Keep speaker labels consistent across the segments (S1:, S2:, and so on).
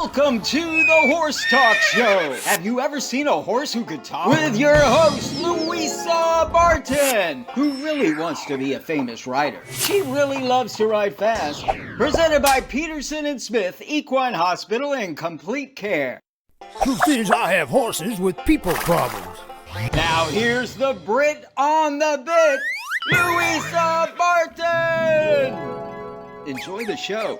S1: Welcome to the Horse Talk Show. Have you ever seen a horse who could talk? With your host, Louisa Barton, who really wants to be a famous rider. She really loves to ride fast. Presented by Peterson and Smith Equine Hospital and Complete Care.
S2: Truth is, I have horses with people problems.
S1: Now here's the Brit on the bit, Louisa Barton. Enjoy the show.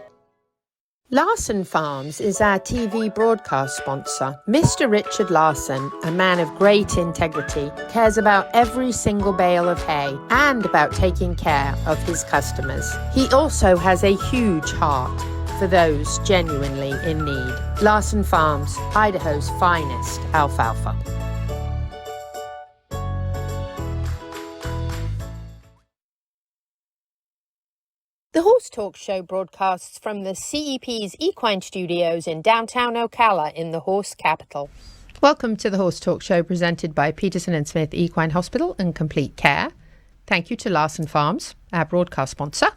S3: Larson Farms is our TV broadcast sponsor. Mr. Richard Larson, a man of great integrity, cares about every single bale of hay and about taking care of his customers. He also has a huge heart for those genuinely in need. Larson Farms, Idaho's finest alfalfa. The Horse Talk Show broadcasts from the CEP's Equine Studios in downtown Ocala in the horse capital. Welcome to the Horse Talk Show presented by Peterson and Smith Equine Hospital and Complete Care. Thank you to Larson Farms, our broadcast sponsor.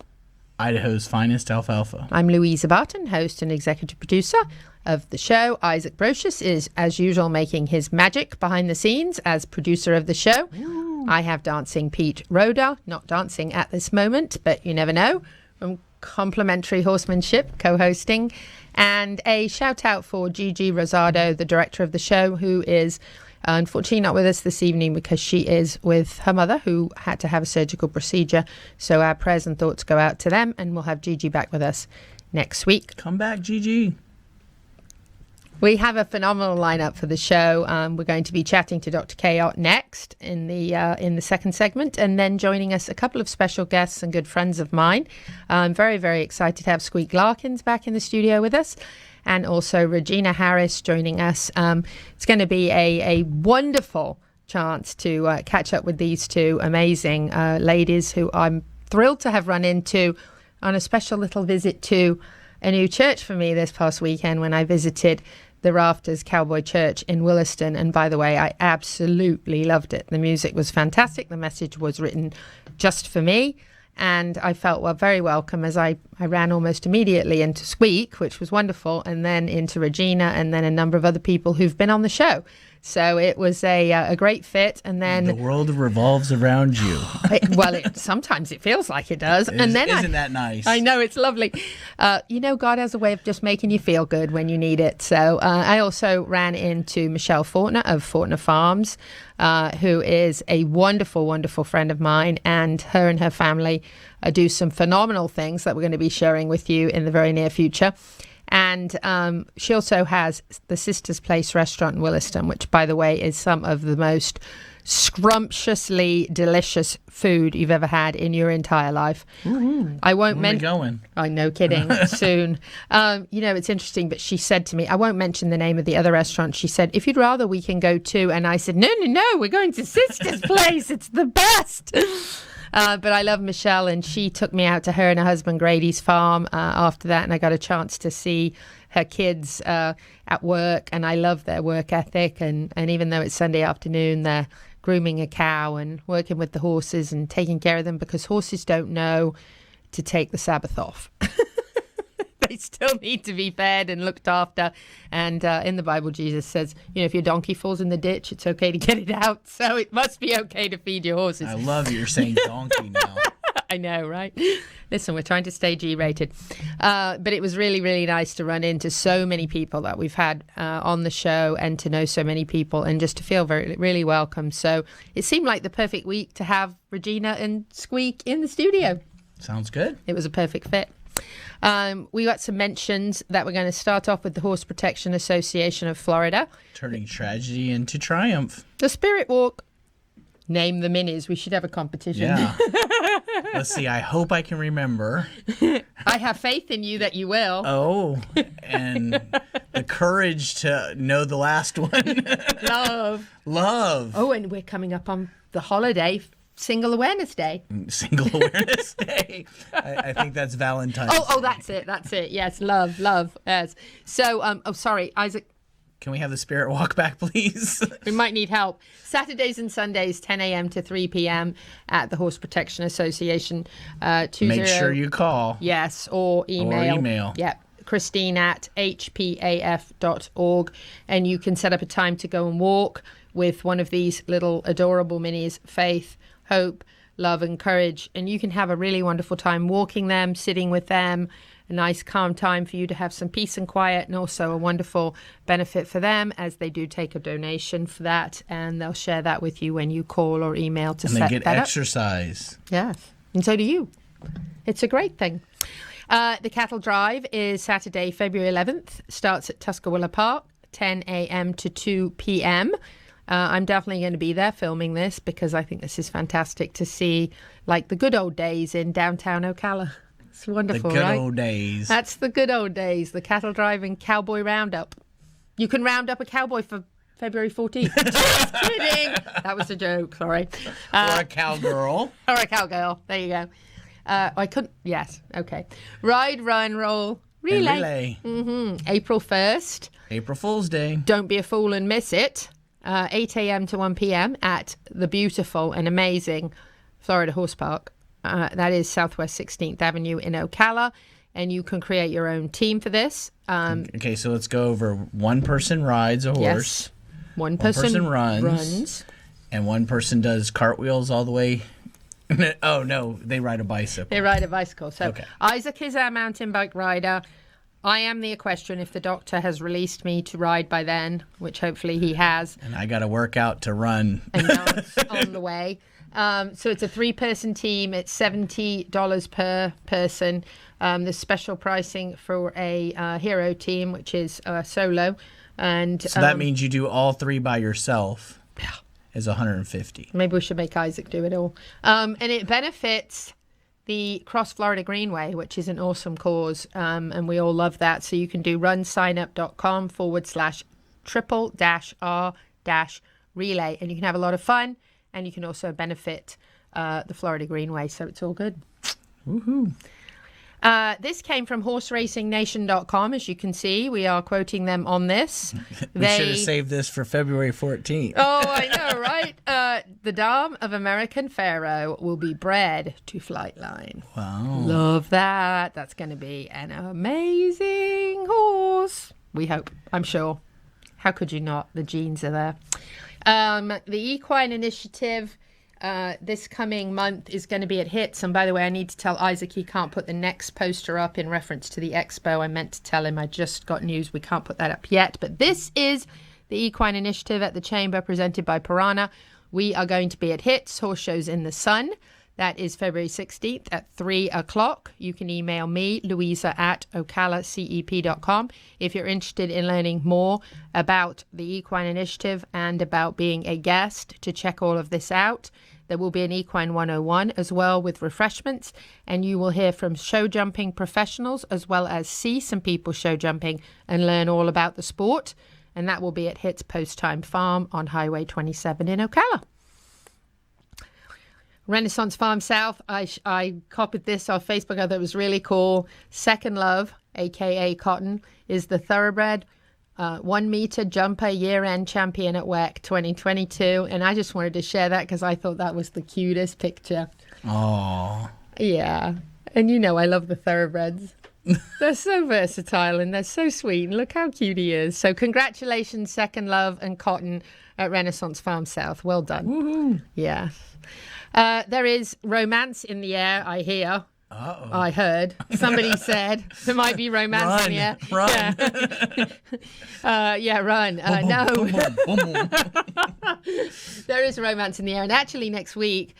S4: Idaho's finest alfalfa.
S3: I'm Louisa Barton, host and executive producer of the show. Isaac Brocious is, as usual, making his magic behind the scenes as producer of the show. Ooh. I have dancing Pete Rodda, not dancing at this moment, but you never know. From Complimentary Horsemanship, co-hosting, and a shout out for Gigi Rosado, the director of the show, who is unfortunately not with us this evening because she is with her mother who had to have a surgical procedure. So our prayers and thoughts go out to them, and we'll have Gigi back with us next week.
S4: Come back, Gigi.
S3: We have a phenomenal lineup for the show. We're going to be chatting to Dr. Cayot next in the second segment, and then joining us a couple of special guests and good friends of mine. I'm very, very excited to have Squeak Larkins back in the studio with us, and also Regina Harris joining us. It's going to be a wonderful chance to catch up with these two amazing ladies who I'm thrilled to have run into on a special little visit to a new church for me this past weekend when I visited the Rafters Cowboy Church in Williston. And by the way, I absolutely loved it. The music was fantastic. The message was written just for me. And I felt very welcome as I ran almost immediately into Squeak, which was wonderful, and then into Regina, and then a number of other people who've been on the show. So it was a great fit. And then
S4: the world revolves around you.
S3: Sometimes it feels like it does.
S4: Isn't that nice?
S3: I know, it's lovely. God has a way of just making you feel good when you need it. So I also ran into Michelle Fortner of Fortner Farms, who is a wonderful, wonderful friend of mine, and her family do some phenomenal things that we're going to be sharing with you in the very near future. And she also has the Sister's Place restaurant in Williston, which, by the way, is some of the most scrumptiously delicious food you've ever had in your entire life.
S4: Mm-hmm.
S3: I won't
S4: mention. Going?
S3: Oh, no kidding. Soon. It's interesting, but she said to me, I won't mention the name of the other restaurant. She said, if you'd rather, we can go too. And I said, no, we're going to Sister's Place. It's the best. But I love Michelle, and she took me out to her and her husband Grady's farm after that, and I got a chance to see her kids at work, and I love their work ethic, and even though it's Sunday afternoon, they're grooming a cow and working with the horses and taking care of them, because horses don't know to take the Sabbath off. They still need to be fed and looked after. And in the Bible, Jesus says, if your donkey falls in the ditch, it's okay to get it out. So it must be okay to feed your horses.
S4: I love you're saying donkey now.
S3: I know, right? Listen, we're trying to stay G-rated. But it was really, really nice to run into so many people that we've had on the show, and to know so many people, and just to feel very, really welcome. So it seemed like the perfect week to have Regina and Squeak in the studio.
S4: Sounds good.
S3: It was a perfect fit. We got some mentions that we're going to start off with the Horse Protection Association of Florida.
S4: Turning tragedy into triumph.
S3: The Spirit Walk. Name the minis. We should have a competition.
S4: Yeah. Let's see. I hope I can remember.
S3: I have faith in you that you will.
S4: Oh, and the courage to know the last one. Love.
S3: Oh, and we're coming up on the holiday. Single Awareness Day.
S4: Single Awareness Day. I think that's Valentine's Day.
S3: Oh, that's it. Yes, love. Yes. So, sorry, Isaac.
S4: Can we have the Spirit Walk back, please?
S3: We might need help. Saturdays and Sundays, 10 a.m. to 3 p.m. at the Horse Protection Association.
S4: Make sure you call.
S3: Yes, or email.
S4: Or email.
S3: Yep. Christine at hpaf.org, and you can set up a time to go and walk with one of these little adorable minis, Faith, Hope, Love and Courage, and you can have a really wonderful time walking them, sitting with them, a nice calm time for you to have some peace and quiet, and also a wonderful benefit for them as they do take a donation for that, and they'll share that with you when you call or email to set that up.
S4: And they get exercise.
S3: Yes, and so do you. It's a great thing. The cattle drive is Saturday, February 11th. Starts at Tuscarora Park, 10 a.m. to 2 p.m. I'm definitely going to be there filming this because I think this is fantastic to see, like the good old days in downtown Ocala. It's wonderful, right?
S4: The good old days.
S3: That's the good old days, the cattle driving cowboy roundup. You can round up a cowboy for February 14th. Just kidding. That was a joke, sorry.
S4: Or a cowgirl.
S3: Or a cowgirl. There you go. I couldn't, yes, okay. Ride, run, roll, relay. April 1st.
S4: April Fool's Day.
S3: Don't be a fool and miss it. 8 a.m. to 1 p.m. at the beautiful and amazing Florida Horse Park. That is Southwest 16th Avenue in Ocala, and you can create your own team for this.
S4: Okay, so let's go over. One person rides a horse.
S3: Yes. One person runs.
S4: And one person does cartwheels all the way. Oh, no, they ride a bicycle.
S3: They ride a bicycle. So
S4: okay.
S3: Isaac is our mountain bike rider. I am the equestrian if the doctor has released me to ride by then, which hopefully he has.
S4: And I got to work out to run.
S3: And dance on the way. So it's a 3-person team. It's $70 per person. There's special pricing for a hero team, which is solo. And
S4: so that means you do all 3 by yourself.
S3: Yeah.
S4: Is $150.
S3: Maybe we should make Isaac do it all. And it benefits the Cross Florida Greenway, which is an awesome cause. And we all love that. So you can do runsignup.com/triple-r-relay. And you can have a lot of fun. And you can also benefit the Florida Greenway. So it's all good.
S4: Woohoo.
S3: This came from horseracingnation.com. As you can see, we are quoting them on this.
S4: We should have saved this for February 14th.
S3: Oh, I know, right? The Dam of American Pharaoh will be bred to Flightline.
S4: Wow.
S3: Love that. That's going to be an amazing horse. We hope. I'm sure. How could you not? The genes are there. The Equine Initiative this coming month is going to be at HITS. And by the way, I need to tell Isaac he can't put the next poster up in reference to the expo. I meant to tell him. I just got news we can't put that up yet. But this is the Equine Initiative at the Chamber presented by Piranha. We are going to be at HITS, Horse Shows in the Sun. That is February 16th at 3 o'clock. You can email me, Louisa at ocalacep.com, if you're interested in learning more about the Equine Initiative and about being a guest to check all of this out. There will be an Equine 101 as well with refreshments, and you will hear from show jumping professionals as well as see some people show jumping and learn all about the sport. And that will be at HITS Post Time Farm on Highway 27 in Ocala. Renaissance Farm South, I copied this off Facebook. I thought it was really cool. Second Love, a.k.a. Cotton, is the thoroughbred 1-meter jumper year-end champion at WEC 2022. And I just wanted to share that because I thought that was the cutest picture.
S4: Oh.
S3: Yeah. And you know I love the thoroughbreds. They're so versatile and they're so sweet. And look how cute he is. So congratulations, Second Love and Cotton at Renaissance Farm South. Well done.
S4: Woohoo.
S3: Yeah. There is romance in the air, I hear.
S4: Uh-oh.
S3: I heard. Somebody said there might be romance in the air.
S4: Run.
S3: Yeah, run. No. There is romance in the air. And actually next week,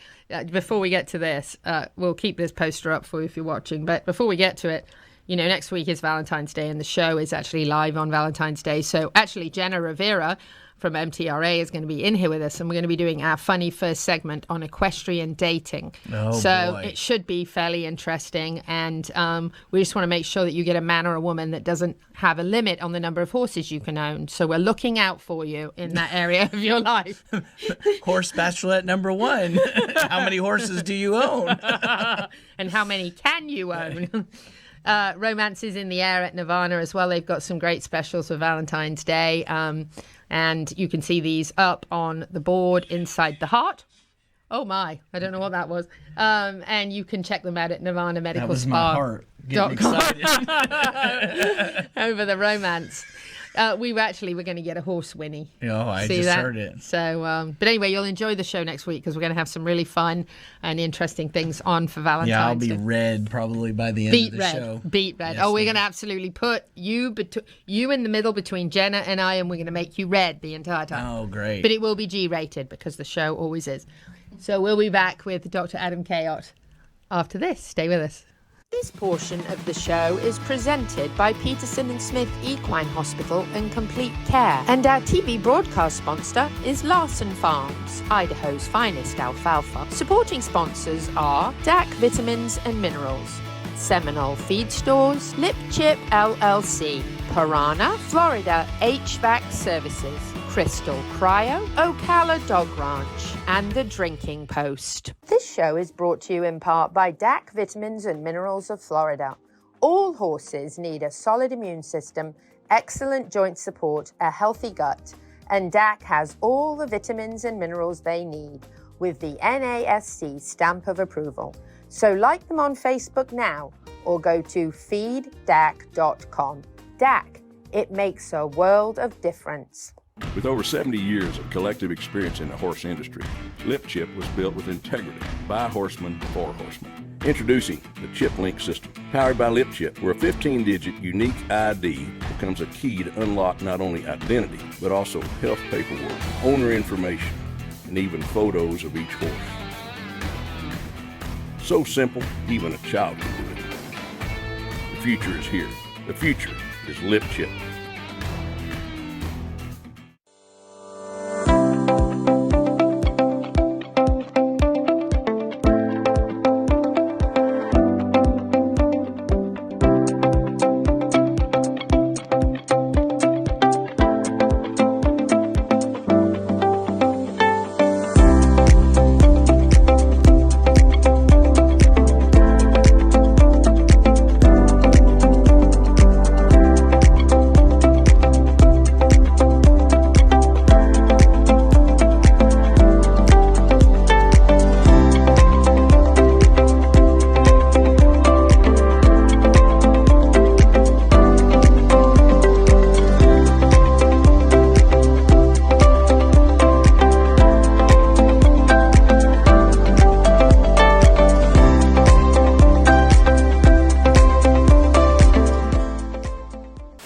S3: before we get to this, we'll keep this poster up for you if you're watching. But before we get to it, you know, next week is Valentine's Day and the show is actually live on Valentine's Day. So actually Jenna Rivera from MTRA is going to be in here with us, and we're going to be doing our funny first segment on equestrian dating. So it should be fairly interesting, and we just want to make sure that you get a man or a woman that doesn't have a limit on the number of horses you can own. So we're looking out for you in that area of your life.
S4: Horse Bachelorette number 1. How many horses do you own?
S3: And how many can you own? Romance is in the air at Nirvana as well. They've got some great specials for Valentine's Day. And you can see these up on the board inside the heart Oh my, I don't know what that was. And you can check them out at Nirvana Medical
S4: That was my heart getting excited.
S3: Over the romance. We're going to get a horse Winnie.
S4: Oh, I
S3: See
S4: just
S3: that?
S4: heard it.
S3: So, but anyway, you'll enjoy the show next week because we're going to have some really fun and interesting things on for Valentine's
S4: Yeah, I'll be
S3: Day.
S4: red probably by the end of the show.
S3: Beat red.
S4: Yes,
S3: We're
S4: ma'am.
S3: going to absolutely put you in the middle between Jenna and I, and we're going to make you red the entire time.
S4: Oh, great.
S3: But it will be G-rated because the show always is. So we'll be back with Dr. Adam Cayot after this. Stay with us. This portion of the show is presented by Peterson and Smith Equine Hospital and Complete Care. And our TV broadcast sponsor is Larson Farms, Idaho's finest alfalfa. Supporting sponsors are DAC Vitamins and Minerals, Seminole Feed Stores, Lip Chip LLC, Piranha, Florida HVAC Services, Crystal Cryo, Ocala Dog Ranch, and The Drinking Post. This show is brought to you in part by DAC Vitamins and Minerals of Florida. All horses need a solid immune system, excellent joint support, a healthy gut, and DAC has all the vitamins and minerals they need with the NASC stamp of approval. So like them on Facebook now or go to feeddac.com. DAC, it makes a world of difference.
S5: With over 70 years of collective experience in the horse industry, Lip Chip was built with integrity by horsemen for horsemen. Introducing the Chip Link system, powered by Lip Chip, where a 15-digit unique ID becomes a key to unlock not only identity, but also health paperwork, owner information, and even photos of each horse. So simple, even a child can do it. The future is here. The future is Lip Chip.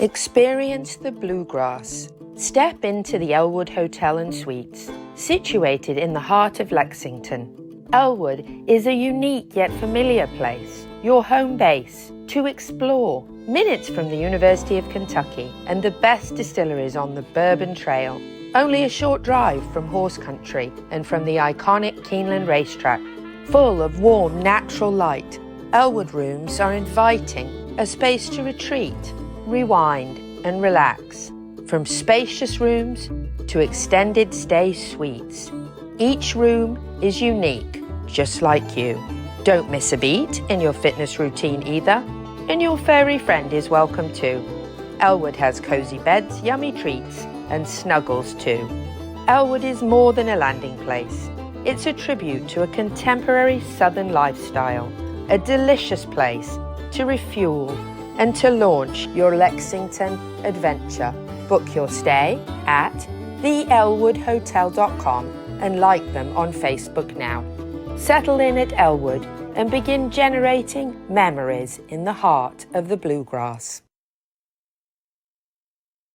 S3: Experience the bluegrass. Step into the Elwood Hotel and Suites, situated in the heart of Lexington. Elwood is a unique yet familiar place, your home base, to explore, minutes from the University of Kentucky and the best distilleries on the Bourbon Trail. Only a short drive from horse country and from the iconic Keeneland racetrack. Full of warm, natural light, Elwood rooms are inviting, a space to retreat, rewind, and relax. From spacious rooms to extended stay suites. Each room is unique, just like you. Don't miss a beat in your fitness routine either, and your furry friend is welcome too. Elwood has cozy beds, yummy treats, and snuggles too. Elwood is more than a landing place. It's a tribute to a contemporary southern lifestyle, a delicious place to refuel and to launch your Lexington adventure. Book your stay at theelwoodhotel.com and like them on Facebook now. Settle in at Elwood and begin generating memories in the heart of the bluegrass.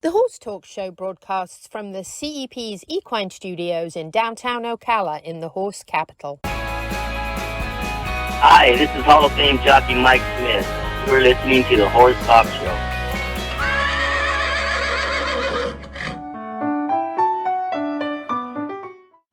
S3: The Horse Talk Show broadcasts from the CEP's Equine Studios in downtown Ocala in the horse capital.
S6: Hi, this is Hall of Fame jockey Mike Smith. You're listening to the Horse Talk Show.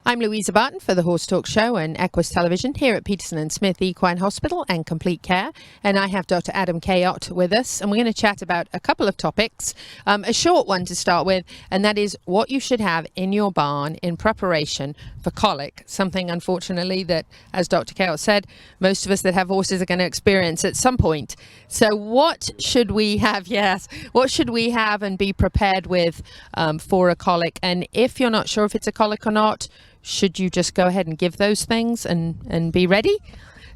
S3: I'm Louisa Barton for the Horse Talk Show and Equus Television here at Peterson and Smith Equine Hospital and Complete Care. And I have Dr. Adam Cayot with us, and we're going to chat about a couple of topics. A short one to start with, and that is what you should have in your barn in preparation for colic, something unfortunately that, as Dr. Cayot said, most of us that have horses are going to experience at some point. So what should we have, what should we have and be prepared with for a colic? And if you're not sure if it's a colic or not, should you just go ahead and give those things and be ready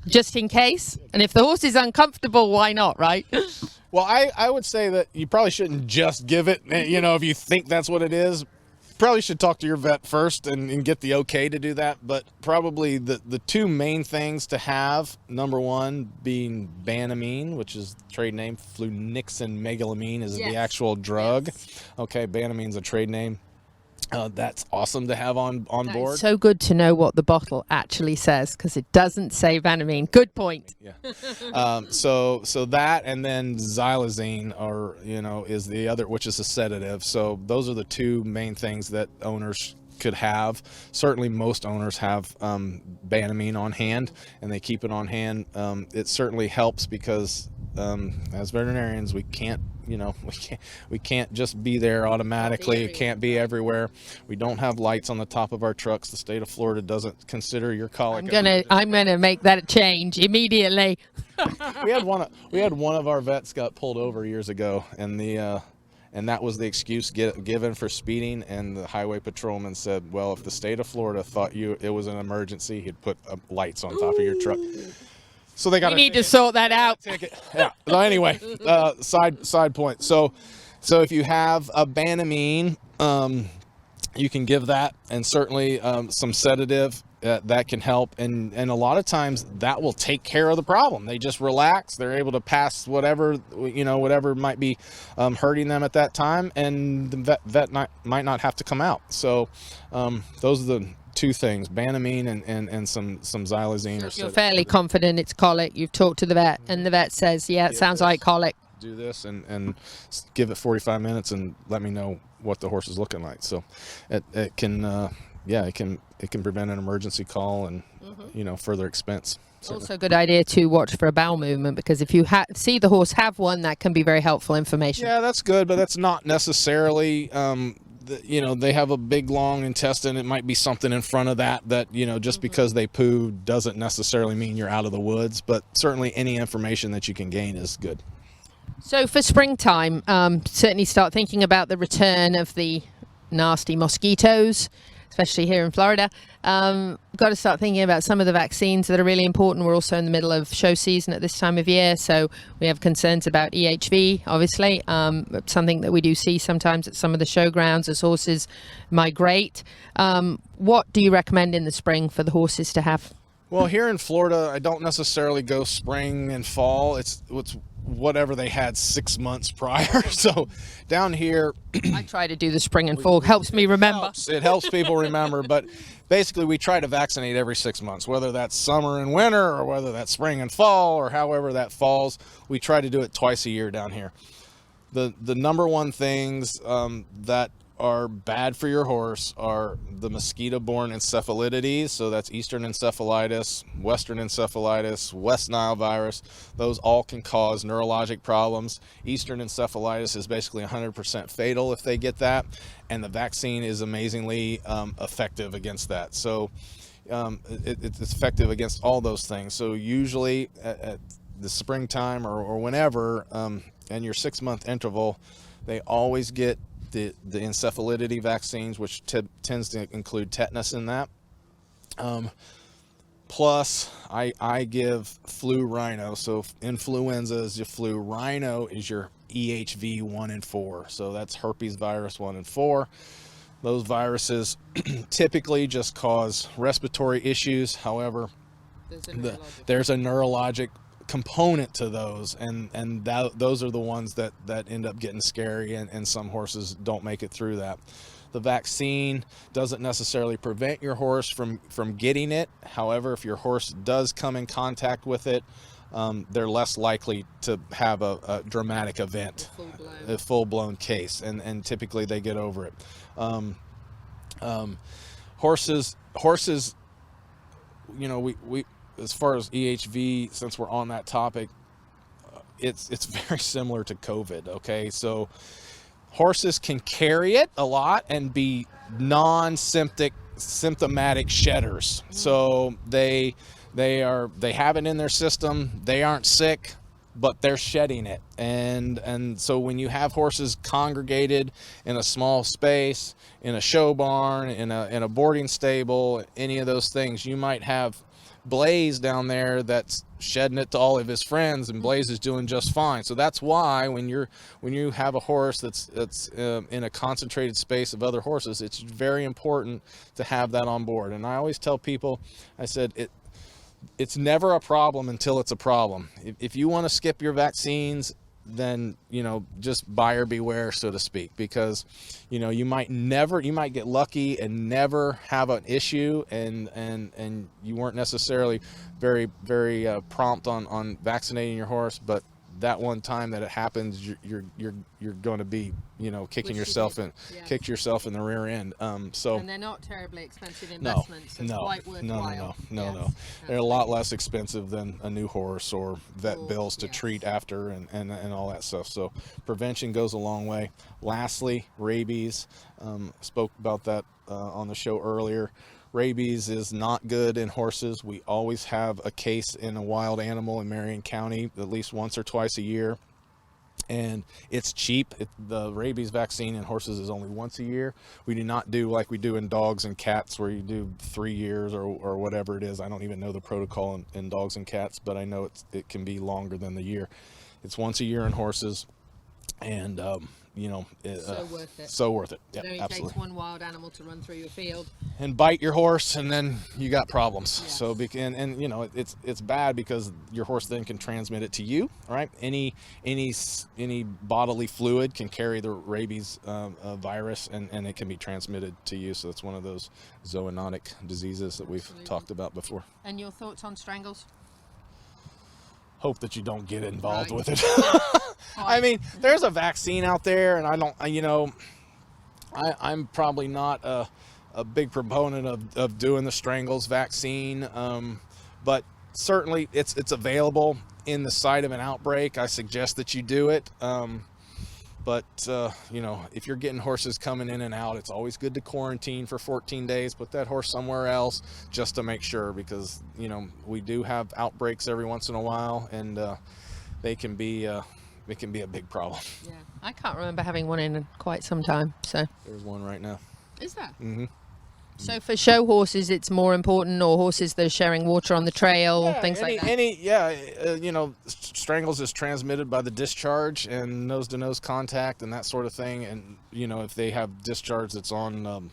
S3: just in case? And if the horse is uncomfortable, why not, right?
S7: Well, I would say that you probably shouldn't just give it, if you think that's what it is. Probably should talk to your vet first and get the okay to do that. But probably the two main things to have, number one being Banamine, which is the trade name. Flunixin megalamine is the actual drug. Yes. Okay, Banamine's a trade name. That's awesome to have on board.
S3: It's so good to know what the bottle actually says, because it doesn't say Banamine. Good point.
S7: Yeah. So that, and then xylazine is the other, which is a sedative. So those are the two main things that owners could have. Certainly most owners have Banamine on hand, and they keep it on hand. It certainly helps because as veterinarians, we can't just be there automatically. It can't be everywhere. We don't have lights on the top of our trucks. The state of Florida doesn't consider your colic.
S3: I'm gonna make that change immediately.
S7: We had one of our vets got pulled over years ago, and that was the excuse given for speeding. And the highway patrolman said, "Well, if the state of Florida thought it was an emergency, he'd put lights on top of your truck." So they got.
S3: We need to sort that out.
S7: Yeah. So anyway, side point. So if you have a Banamine, you can give that, and certainly some sedative that can help. And a lot of times that will take care of the problem. They just relax. They're able to pass whatever might be hurting them at that time, and the vet might not have to come out. So those are the two things: Banamine and some xylazine.
S3: So you're fairly confident it's colic. You've talked to the vet, and the vet says, "Yeah, it sounds like colic."
S7: Do this and give it 45 minutes and let me know what the horse is looking like. So it can prevent an emergency call and further expense. Certainly.
S3: Also a good idea to watch for a bowel movement, because if you see the horse have one, that can be very helpful information.
S7: Yeah, that's good, but that's not necessarily they have a big long intestine. It might be something in front of that just because they poo doesn't necessarily mean you're out of the woods, but certainly any information that you can gain is good.
S3: So for springtime, certainly start thinking about the return of the nasty mosquitoes, especially here in Florida. Got to start thinking about some of the vaccines that are really important. We're also in the middle of show season at this time of year, so we have concerns about EHV, obviously, something that we do see sometimes at some of the showgrounds as horses migrate. What do you recommend in the spring for the horses to have?
S7: Well, here in Florida, I don't necessarily go spring and fall. It's whatever they had 6 months prior. So down here,
S3: I try to do the spring and fall. Helps me remember.
S7: It helps people remember, but basically we try to vaccinate every 6 months, whether that's summer and winter or whether that's spring and fall or however that falls. We try to do it twice a year down here. The number one things that are bad for your horse are the mosquito-borne encephalitides. So that's Eastern encephalitis, Western encephalitis, West Nile virus. Those all can cause neurologic problems. Eastern encephalitis is basically 100% fatal if they get that, and the vaccine is amazingly effective against that. So it's effective against all those things. So usually at the springtime or whenever, and your 6-month interval, they always get the encephalitidae vaccines, which tends to include tetanus in that. Plus, I give flu rhino. So influenza is your flu. Rhino is your EHV 1 and 4. So that's herpes virus 1 and 4. Those viruses typically just cause respiratory issues. However, there's a neurologic component to those, and those are the ones that end up getting scary, and some horses don't make it through that. The vaccine doesn't necessarily prevent your horse from getting it. However, if your horse does come in contact with it, they're less likely to have a dramatic event, a full-blown case, and typically they get over it. Horses, we as far as EHV, since we're on that topic, it's very similar to COVID. Okay, so horses can carry it a lot and be symptomatic shedders. So they have it in their system. They aren't sick. but they're shedding it. And so when you have horses congregated in a small space, in a show barn, in a boarding stable, any of those things, you might have Blaze down there that's shedding it to all of his friends, and Blaze is doing just fine. So that's why when you have a horse that's in a concentrated space of other horses, it's very important to have that on board. And I always tell people, I said, it's never a problem until it's a problem. If you want to skip your vaccines, then, just buyer beware, so to speak, because, you might get lucky and never have an issue, and you weren't necessarily very, very prompt on vaccinating your horse, but that one time that it happens, you're going to be, kicking yourself kick yourself in the rear end. And
S3: they're not terribly expensive investments. It's quite worthwhile.
S7: No. They're a lot less expensive than a new horse or vet bills to treat after and all that stuff. So prevention goes a long way. Lastly, rabies. Spoke about that on the show earlier. Rabies is not good in horses. We always have a case in a wild animal in Marion County at least once or twice a year. And it's cheap. The rabies vaccine in horses is only once a year. We do not do like we do in dogs and cats, where you do 3 years or whatever it is. I don't even know the protocol in dogs and cats, but I know it can be longer than the year. It's once a year in horses. And
S3: so worth it.
S7: So worth it.
S3: Yeah, it only
S7: absolutely.
S3: Takes one wild animal to run through your field
S7: and bite your horse, and then you got problems.
S3: Yes.
S7: So it's bad because your horse then can transmit it to you, right? Any bodily fluid can carry the rabies virus, and it can be transmitted to you. So it's one of those zoonotic diseases that we've talked about before.
S3: And your thoughts on strangles?
S7: Hope that you don't get involved with it. I mean, there's a vaccine out there, and I'm probably not a big proponent of doing the strangles vaccine, but certainly it's available in the site of an outbreak. I suggest that you do it. But if you're getting horses coming in and out, it's always good to quarantine for 14 days, put that horse somewhere else just to make sure, because, we do have outbreaks every once in a while, and it can be a big problem.
S3: Yeah, I can't remember having one in quite some time. So
S7: there's one right now.
S3: Is there?
S7: Mm-hmm.
S3: So for show horses, it's more important, or horses that are sharing water on the trail, things like that?
S7: Strangles is transmitted by the discharge and nose-to-nose contact and that sort of thing. And, if they have discharge that's on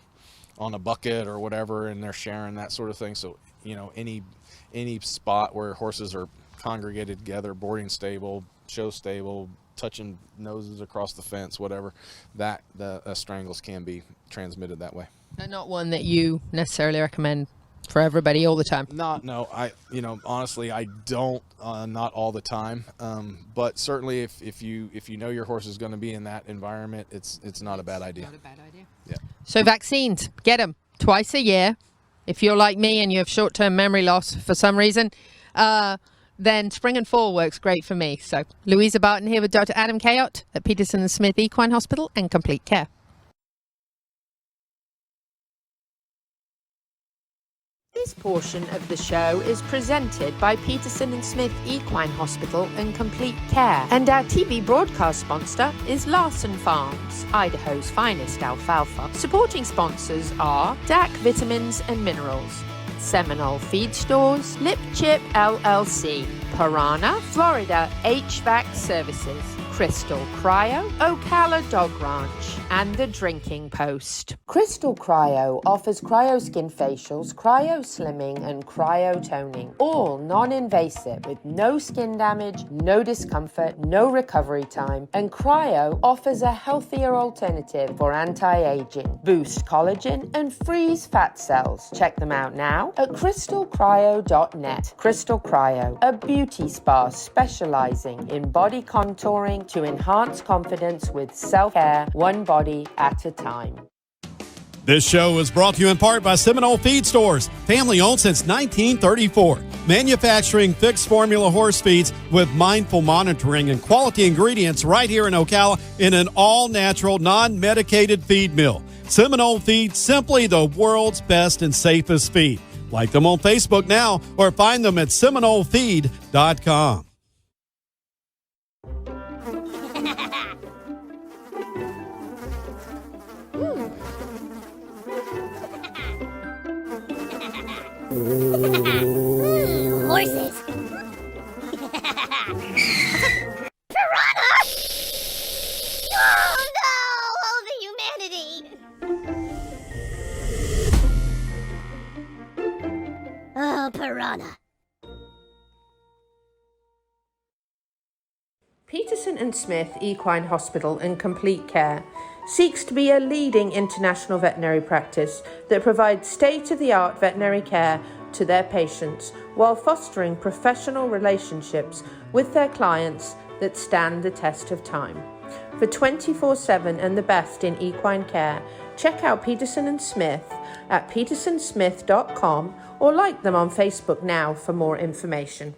S7: a bucket or whatever, and they're sharing that sort of thing. So, any spot where horses are congregated together, boarding stable, show stable, touching noses across the fence, whatever, that the strangles can be transmitted that way.
S3: They're not one that you necessarily recommend for everybody all the time.
S7: No. Honestly, I don't. Not all the time. But certainly, if you know your horse is going to be in that environment, it's not a bad idea.
S3: Not a bad idea.
S7: Yeah.
S3: So vaccines, get them twice a year. If you're like me and you have short-term memory loss for some reason, then spring and fall works great for me. So Louisa Barton here with Dr. Adam Cayot at Peterson & Smith Equine Hospital and Complete Care. This portion of the show is presented by Peterson & Smith Equine Hospital and Complete Care. And our TV broadcast sponsor is Larson Farms, Idaho's finest alfalfa. Supporting sponsors are DAC Vitamins and Minerals, Seminole Feed Stores, Lip Chip LLC, Piranha, Florida HVAC Services, Crystal Cryo, Ocala Dog Ranch, and The Drinking Post. Crystal Cryo offers cryo skin facials, cryo slimming, and cryo toning, all non-invasive with no skin damage, no discomfort, no recovery time, and cryo offers a healthier alternative for anti-aging, boost collagen, and freeze fat cells. Check them out now at crystalcryo.net. Crystal Cryo, a beauty spa specializing in body contouring to enhance confidence with self-care, one body at a time.
S8: This show is brought to you in part by Seminole Feed Stores, family owned since 1934. Manufacturing fixed formula horse feeds with mindful monitoring and quality ingredients right here in Ocala in an all-natural, non-medicated feed mill. Seminole Feed, simply the world's best and safest feed. Like them on Facebook now or find them at SeminoleFeed.com.
S9: Horses. Piranha! Oh no! Oh, the humanity! Oh, piranha.
S3: Peterson and Smith Equine Hospital and Complete Care seeks to be a leading international veterinary practice that provides state-of-the-art veterinary care to their patients while fostering professional relationships with their clients that stand the test of time. For 24/7 and the best in equine care, check out Peterson and Smith at petersonsmith.com or like them on Facebook now for more information.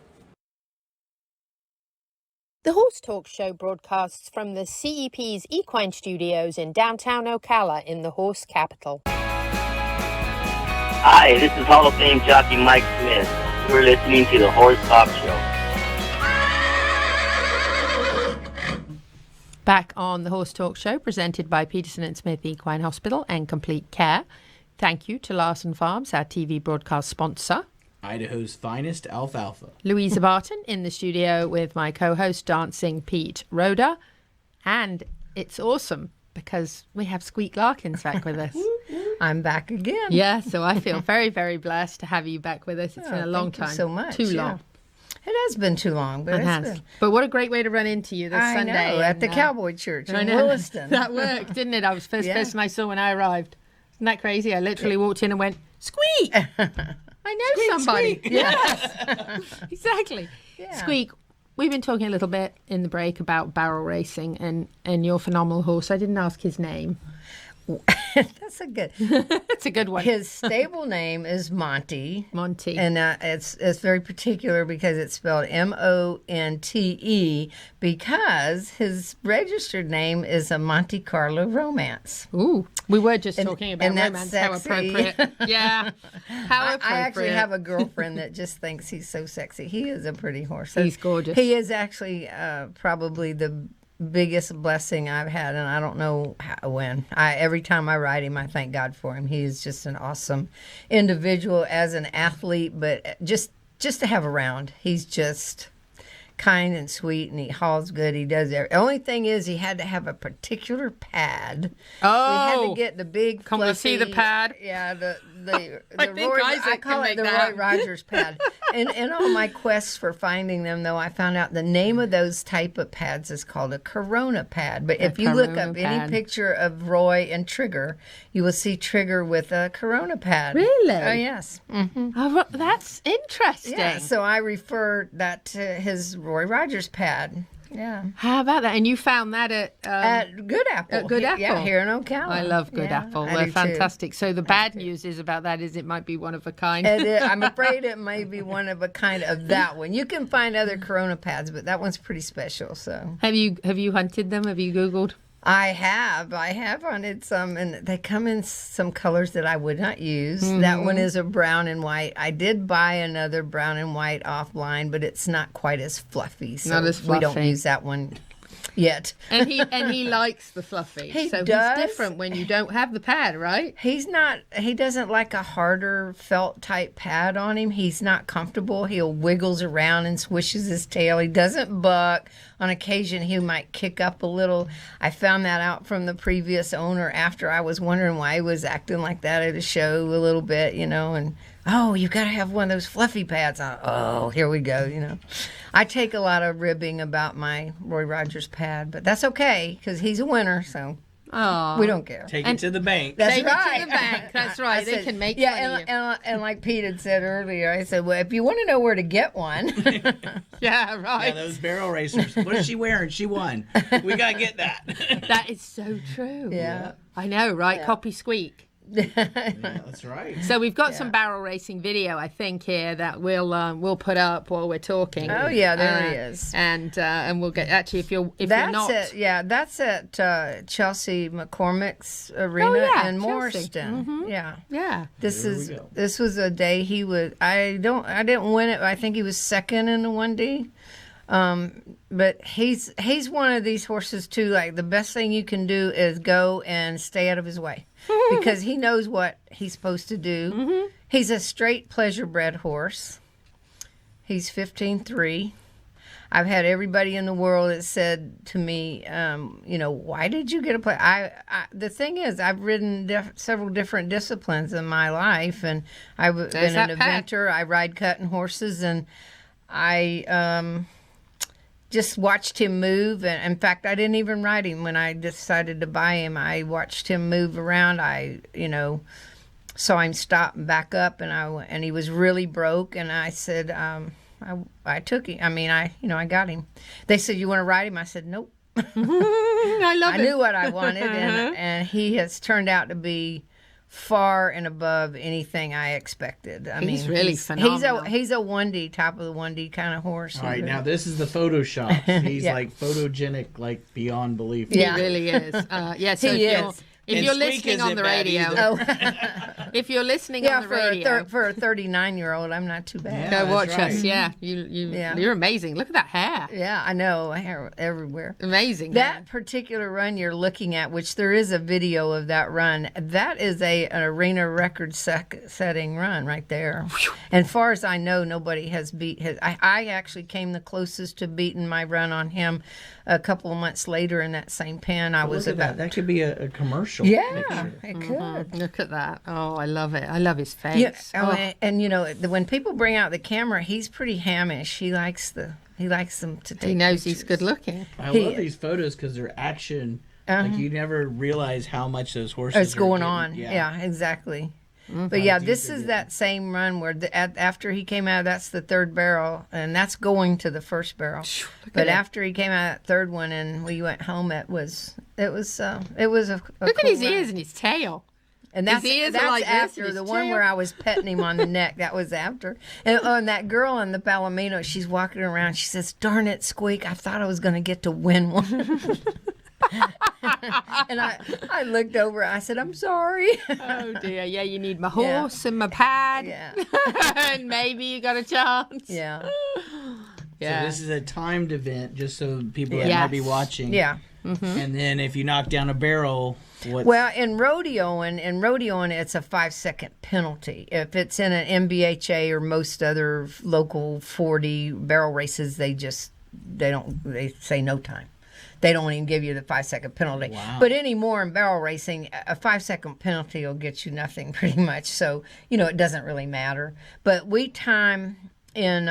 S3: The Horse Talk Show broadcasts from the CEP's Equine Studios in downtown Ocala in the horse capital.
S6: Hi, this is Hall of Fame jockey Mike Smith. You're listening to the Horse Talk Show.
S3: Back on the Horse Talk Show, presented by Peterson and Smith Equine Hospital and Complete Care. Thank you to Larson Farms, our TV broadcast sponsor.
S4: Idaho's finest alfalfa.
S3: Louisa Barton in the studio with my co-host Dancing Pete Rodda. And it's awesome because we have Squeak Larkins back with us.
S10: I'm back again.
S3: Yeah, so I feel very, very blessed to have you back with us. It's been a long time.
S10: Thank you so much.
S3: Too long.
S10: It has been too long, but
S3: It has.
S10: been.
S3: But what a great way to run into you this Sunday.
S10: I know, at the Cowboy Church in Williston.
S3: That worked, didn't it? I was the first person I saw when I arrived. Isn't that crazy? I literally walked in and went, Squeak! I know somebody.
S10: Squeak.
S3: Yes, exactly.
S10: Yeah.
S3: Squeak, we've been talking a little bit in the break about barrel racing and your phenomenal horse. I didn't ask his name.
S10: That's a good.
S3: That's a good one.
S10: His stable name is Monty.
S3: Monty,
S10: and it's very particular because it's spelled Monte because his registered name is a Monte Carlo romance.
S3: Ooh, we were just talking about
S10: and
S3: romance.
S10: That's
S3: How appropriate. Yeah, how appropriate.
S10: I actually have a girlfriend that just thinks he's so sexy. He is a pretty horse.
S3: He's gorgeous.
S10: He is actually probably the biggest blessing I've had, and I don't know when. Every time I ride him, I thank God for him. He is just an awesome individual as an athlete, but just to have around. He's just kind and sweet, and he hauls good. He does everything. The only thing is he had to have a particular pad.
S3: Oh,
S10: we had to get the big
S3: come
S10: fluffy,
S3: to see the pad.
S10: Yeah, the
S3: I think
S10: Roy,
S3: Isaac
S10: I call
S3: can
S10: it the
S3: make that.
S10: Roy Rogers pad. And in all my quests for finding them, though, I found out the name of those type of pads is called a Corona pad. But if you look up any picture of Roy and Trigger, you will see Trigger with a Corona pad.
S3: Really?
S10: Oh, yes. Mm-hmm.
S3: Oh, that's interesting.
S10: Yeah, so I refer that to his Roy Rogers pad. Yeah.
S3: How about that? And you found that
S10: at Good Apple.
S3: At Good Apple.
S10: Yeah, here in Ocala.
S3: I love Good Apple.
S10: I
S3: They're
S10: do
S3: fantastic.
S10: Too.
S3: So the bad news is about that is it might be one of a kind.
S10: I'm afraid it may be one of a kind of that one. You can find other Corona pads, but that one's pretty special. So
S3: have you hunted them? Have you Googled?
S10: I have hunted some, and they come in some colors that I would not use. Mm-hmm. That one is a brown and white. I did buy another brown and white offline, but it's not quite as fluffy. So
S3: not as fluffy.
S10: We don't use that one yet.
S3: And he likes the fluffy.
S10: He
S3: so
S10: does.
S3: He's different when you don't have the pad, right?
S10: He doesn't like a harder felt type pad on him. He's not comfortable. He'll wiggles around and swishes his tail. He doesn't buck. On occasion, he might kick up a little. I found that out from the previous owner after I was wondering why he was acting like that at a show a little bit, and oh, you've got to have one of those fluffy pads on. Oh, here we go, I take a lot of ribbing about my Roy Rogers pad, but that's okay because he's a winner, so we don't care.
S4: Take it to the bank.
S10: That's
S3: Take
S10: right.
S3: it to the bank. That's right. They can make fun of you.
S10: And like Pete had said earlier, I said, well, if you want to know where to get one.
S3: Yeah, right.
S4: Yeah, those barrel racers. What is she wearing? She won. We got to get that.
S3: That is so true.
S10: Yeah.
S3: I know, right?
S10: Yeah.
S3: Copy Squeak.
S4: Yeah, that's right.
S3: So we've got some barrel racing video, I think, here that we'll put up while we're talking.
S10: Oh yeah, there it is.
S3: And we'll get if you're not.
S10: That's at Chelsea McCormick's Arena in Morriston.
S3: Mm-hmm.
S10: Yeah. This was a day I didn't win it. I think he was second in the 1D. But he's one of these horses too. Like the best thing you can do is go and stay out of his way because he knows what he's supposed to do. Mm-hmm. He's a straight pleasure-bred horse. He's 15.3. I've had everybody in the world that said to me, why did you get a play? The thing is, I've ridden several different disciplines in my life, and I've been an eventer. I ride cutting horses, and I just watched him move. And in fact, I didn't even ride him when I decided to buy him. I watched him move around. I saw him stop and back up, and he was really broke, and I said, I took him. I got him. They said, "You want to ride him?" I said, "Nope." I knew what I wanted, and he has turned out to be far and above anything I expected.
S3: He's really phenomenal.
S10: He's a 1D, top of the 1D kind of horse.
S4: All right, now this is the Photoshop. He's like photogenic, like beyond belief.
S3: Yeah. He really is. So
S10: he is.
S3: If you're listening on the radio, if you're listening on the radio,
S10: for a 39-year-old, I'm not too bad.
S3: Go watch us. Yeah, you're amazing. Look at that hair.
S10: Yeah, I know, hair everywhere.
S3: Amazing.
S10: That particular run you're looking at, which there is a video of that run, that is an arena record setting run right there. And far as I know, nobody has beat his. I actually came the closest to beating my run on him a couple of months later in that same pen. I was about
S4: that could be a commercial.
S10: Yeah, it could.
S3: Look at that. Oh, I love it. I love his face.
S10: Yeah. And when people bring out the camera, he's pretty hammish. He likes them to take.
S3: He knows
S10: pictures.
S3: he's good looking.
S4: I love these photos because they're action. Like you never realize how much those horses
S10: it's going
S4: are
S10: on. Yeah, exactly. But this is that same run where after he came out, that's the third barrel, and that's going to the first barrel. But after he came out that third one, and we went home, it was a
S3: look at his ears and his tail.
S10: And that's
S3: like
S10: after the one where I was petting him on the neck. That was after. And that girl in the Palomino, she's walking around. She says, "Darn it, Squeak! I thought I was going to get to win one." And I looked over. I said, "I'm sorry."
S3: Oh dear. Yeah, you need my horse and my pad.
S10: Yeah.
S3: And maybe you got a chance.
S10: Yeah.
S3: Yeah.
S4: So this is a timed event, just so people that might be watching.
S10: Yeah.
S3: Mm-hmm.
S4: And then if you knock down a barrel, what?
S10: Well, in rodeoing, it's a 5-second penalty. If it's in an MBHA or most other local 40 barrel races, they say no time. They don't even give you the 5-second penalty.
S4: Wow.
S10: But anymore in barrel racing, a 5-second penalty will get you nothing pretty much. So, it doesn't really matter. But we time in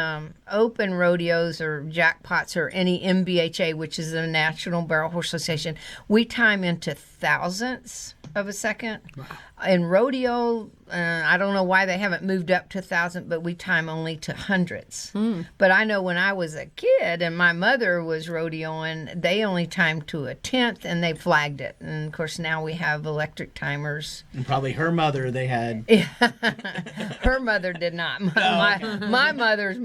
S10: open rodeos or jackpots or any MBHA, which is the National Barrel Horse Association, we time into thousandths of a second. Wow. In rodeo, I don't know why they haven't moved up to 1,000, but we time only to hundredths. But I know when I was a kid and my mother was rodeoing, they only timed to a 10th and they flagged it. And of course now we have electric timers.
S4: And probably her mother, they had.
S10: Her mother did not. My mother's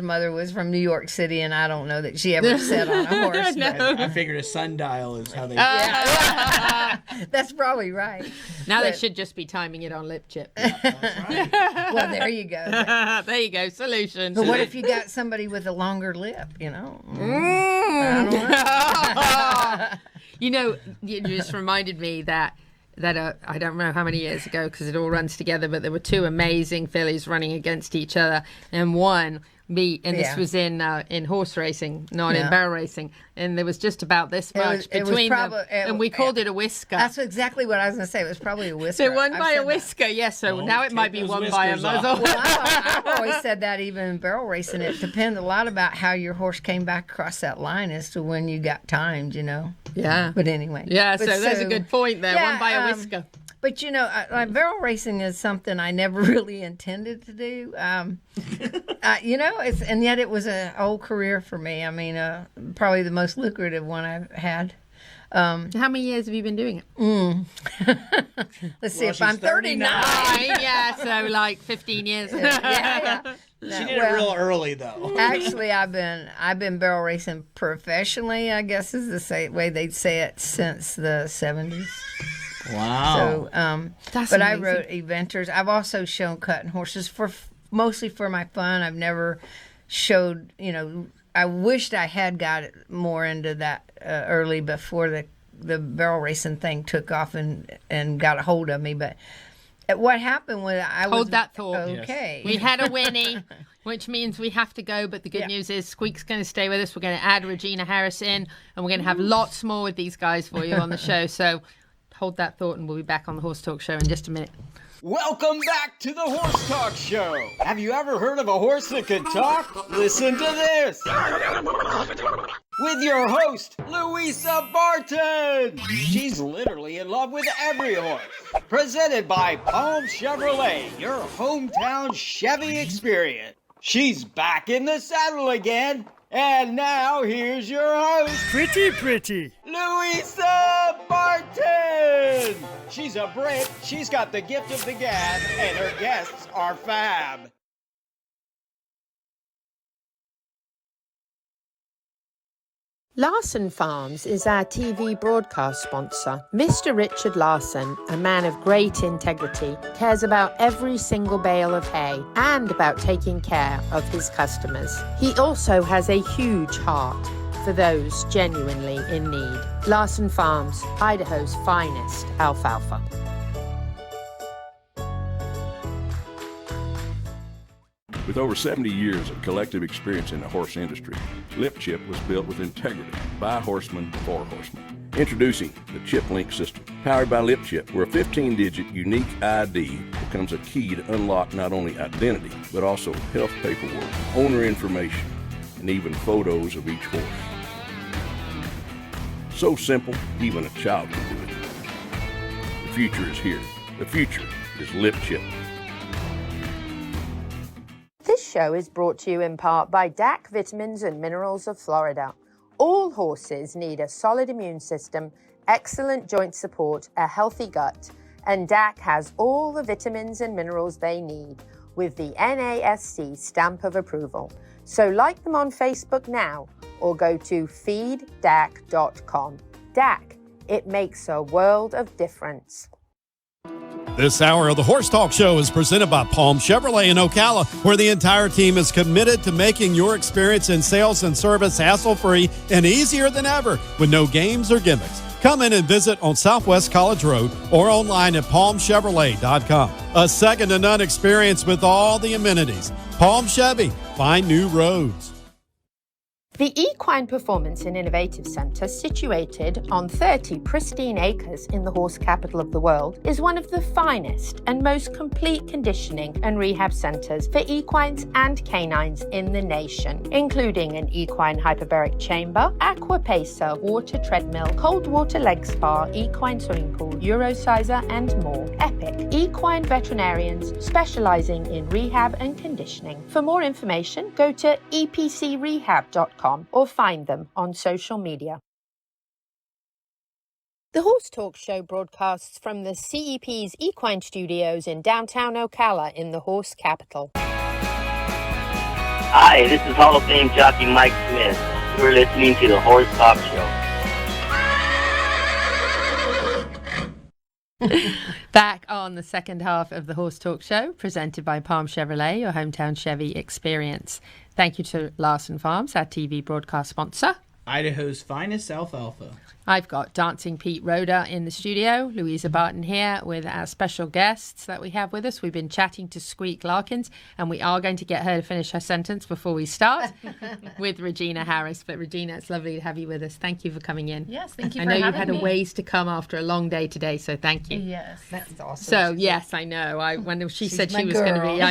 S10: mother was from New York City, and I don't know that she ever sat on a horse.
S3: No.
S4: I figured a sundial is how they.
S10: That's probably right.
S3: Now they should just be timing it on lip chip.
S4: That's right.
S10: Well, there you go.
S3: There you go. Solution.
S10: But what if you got somebody with a longer lip? I don't know.
S3: You just reminded me that I don't know how many years ago because it all runs together, but there were two amazing fillies running against each other, and one beat, and this was in horse racing, not in barrel racing, and there was just about this much between them, and we called it a whisker.
S10: That's exactly what I was going to say. It was probably a whisker.
S3: They won by a whisker, yes. So now it might be won by a muzzle.
S10: Well, I've always said that even in barrel racing, it depends a lot about how your horse came back across that line as to when you got timed,
S3: Yeah.
S10: But anyway.
S3: Yeah, so there's a good point there. Won by a whisker.
S10: But barrel racing is something I never really intended to do. And yet it was an old career for me. I mean, probably the most lucrative one I've had.
S3: How many years have you been doing it?
S10: Let's see, if I'm 39.
S3: Yeah, so like 15 years.
S10: Yeah.
S4: She did it real early, though.
S10: Actually, I've been barrel racing professionally, I guess is the way they'd say it, since the 70s.
S4: Wow.
S10: So,
S3: That's
S10: but
S3: amazing.
S10: I wrote eventers. I've also shown cutting horses mostly for my fun. I've never showed, I wished I had got more into that early before the barrel racing thing took off and got a hold of me. But What happened when I was...
S3: Hold that thought.
S10: Okay.
S3: We had a Winnie, which means we have to go, but the good news is Squeak's going to stay with us. We're going to add Regina Harris in, and we're going to have lots more with these guys for you on the show. So hold that thought, and we'll be back on the Horse Talk Show in just a minute.
S1: Welcome back to the Horse Talk Show. Have you ever heard of a horse that can talk? Listen to this. With your host, Louisa Barton. She's literally in love with every horse. Presented by Palm Chevrolet, your hometown Chevy experience. She's back in the saddle again. And now, here's your host,
S2: Pretty.
S1: Louisa Barton! She's a Brit, she's got the gift of the gab, and her guests are fab.
S3: Larson Farms is our TV broadcast sponsor. Mr. Richard Larson, a man of great integrity, cares about every single bale of hay and about taking care of his customers. He also has a huge heart for those genuinely in need. Larson Farms, Idaho's finest alfalfa.
S5: With over 70 years of collective experience in the horse industry, Lip Chip was built with integrity by horsemen for horsemen. Introducing the Chip Link system. Powered by Lip Chip, where a 15-digit unique ID becomes a key to unlock not only identity, but also health paperwork, owner information, and even photos of each horse. So simple, even a child can do it. The future is here. The future is Lip Chip.
S3: This show is brought to you in part by DAC Vitamins and Minerals of Florida. All horses need a solid immune system, excellent joint support, a healthy gut, and DAC has all the vitamins and minerals they need with the NASC stamp of approval. So like them on Facebook now or go to feeddac.com. DAC, it makes a world of difference.
S8: This hour of the Horse Talk Show is presented by Palm Chevrolet in Ocala, where the entire team is committed to making your experience in sales and service hassle-free and easier than ever with no games or gimmicks. Come in and visit on Southwest College Road or online at palmchevrolet.com. A second-to-none experience with all the amenities. Palm Chevy, find new roads.
S3: The Equine Performance and Innovative Centre, situated on 30 pristine acres in the horse capital of the world, is one of the finest and most complete conditioning and rehab centres for equines and canines in the nation, including an equine hyperbaric chamber, aqua pacer, water treadmill, cold water leg spa, equine swimming pool, Eurosizer, and more. Epic equine veterinarians specialising in rehab and conditioning. For more information, go to epcrehab.com. Or find them on social media. The Horse Talk Show broadcasts from the CEP's Equine Studios in downtown Ocala in the horse capital.
S6: Hi, this is Hall of Fame jockey Mike Smith. You're listening to the Horse Talk Show.
S3: Back on the second half of the Horse Talk Show, presented by Palm Chevrolet, your hometown Chevy experience. Thank you to Larson Farms, our TV broadcast sponsor.
S4: Idaho's finest alfalfa.
S3: I've got Dancing Pete Rodda in the studio, Louisa Barton here with our special guests that we have with us. We've been chatting to Squeak Larkins, and we are going to get her to finish her sentence before we start with Regina Harris. But Regina, it's lovely to have you with us. Thank you for coming in.
S11: Yes, thank you
S3: I
S11: for
S3: know
S11: having
S3: you had
S11: me.
S3: a ways to come after a long day today, so thank you.
S11: Yes, that's awesome.
S3: So, yes, I know. When she said
S11: my
S3: she was going to
S11: girl.
S3: be,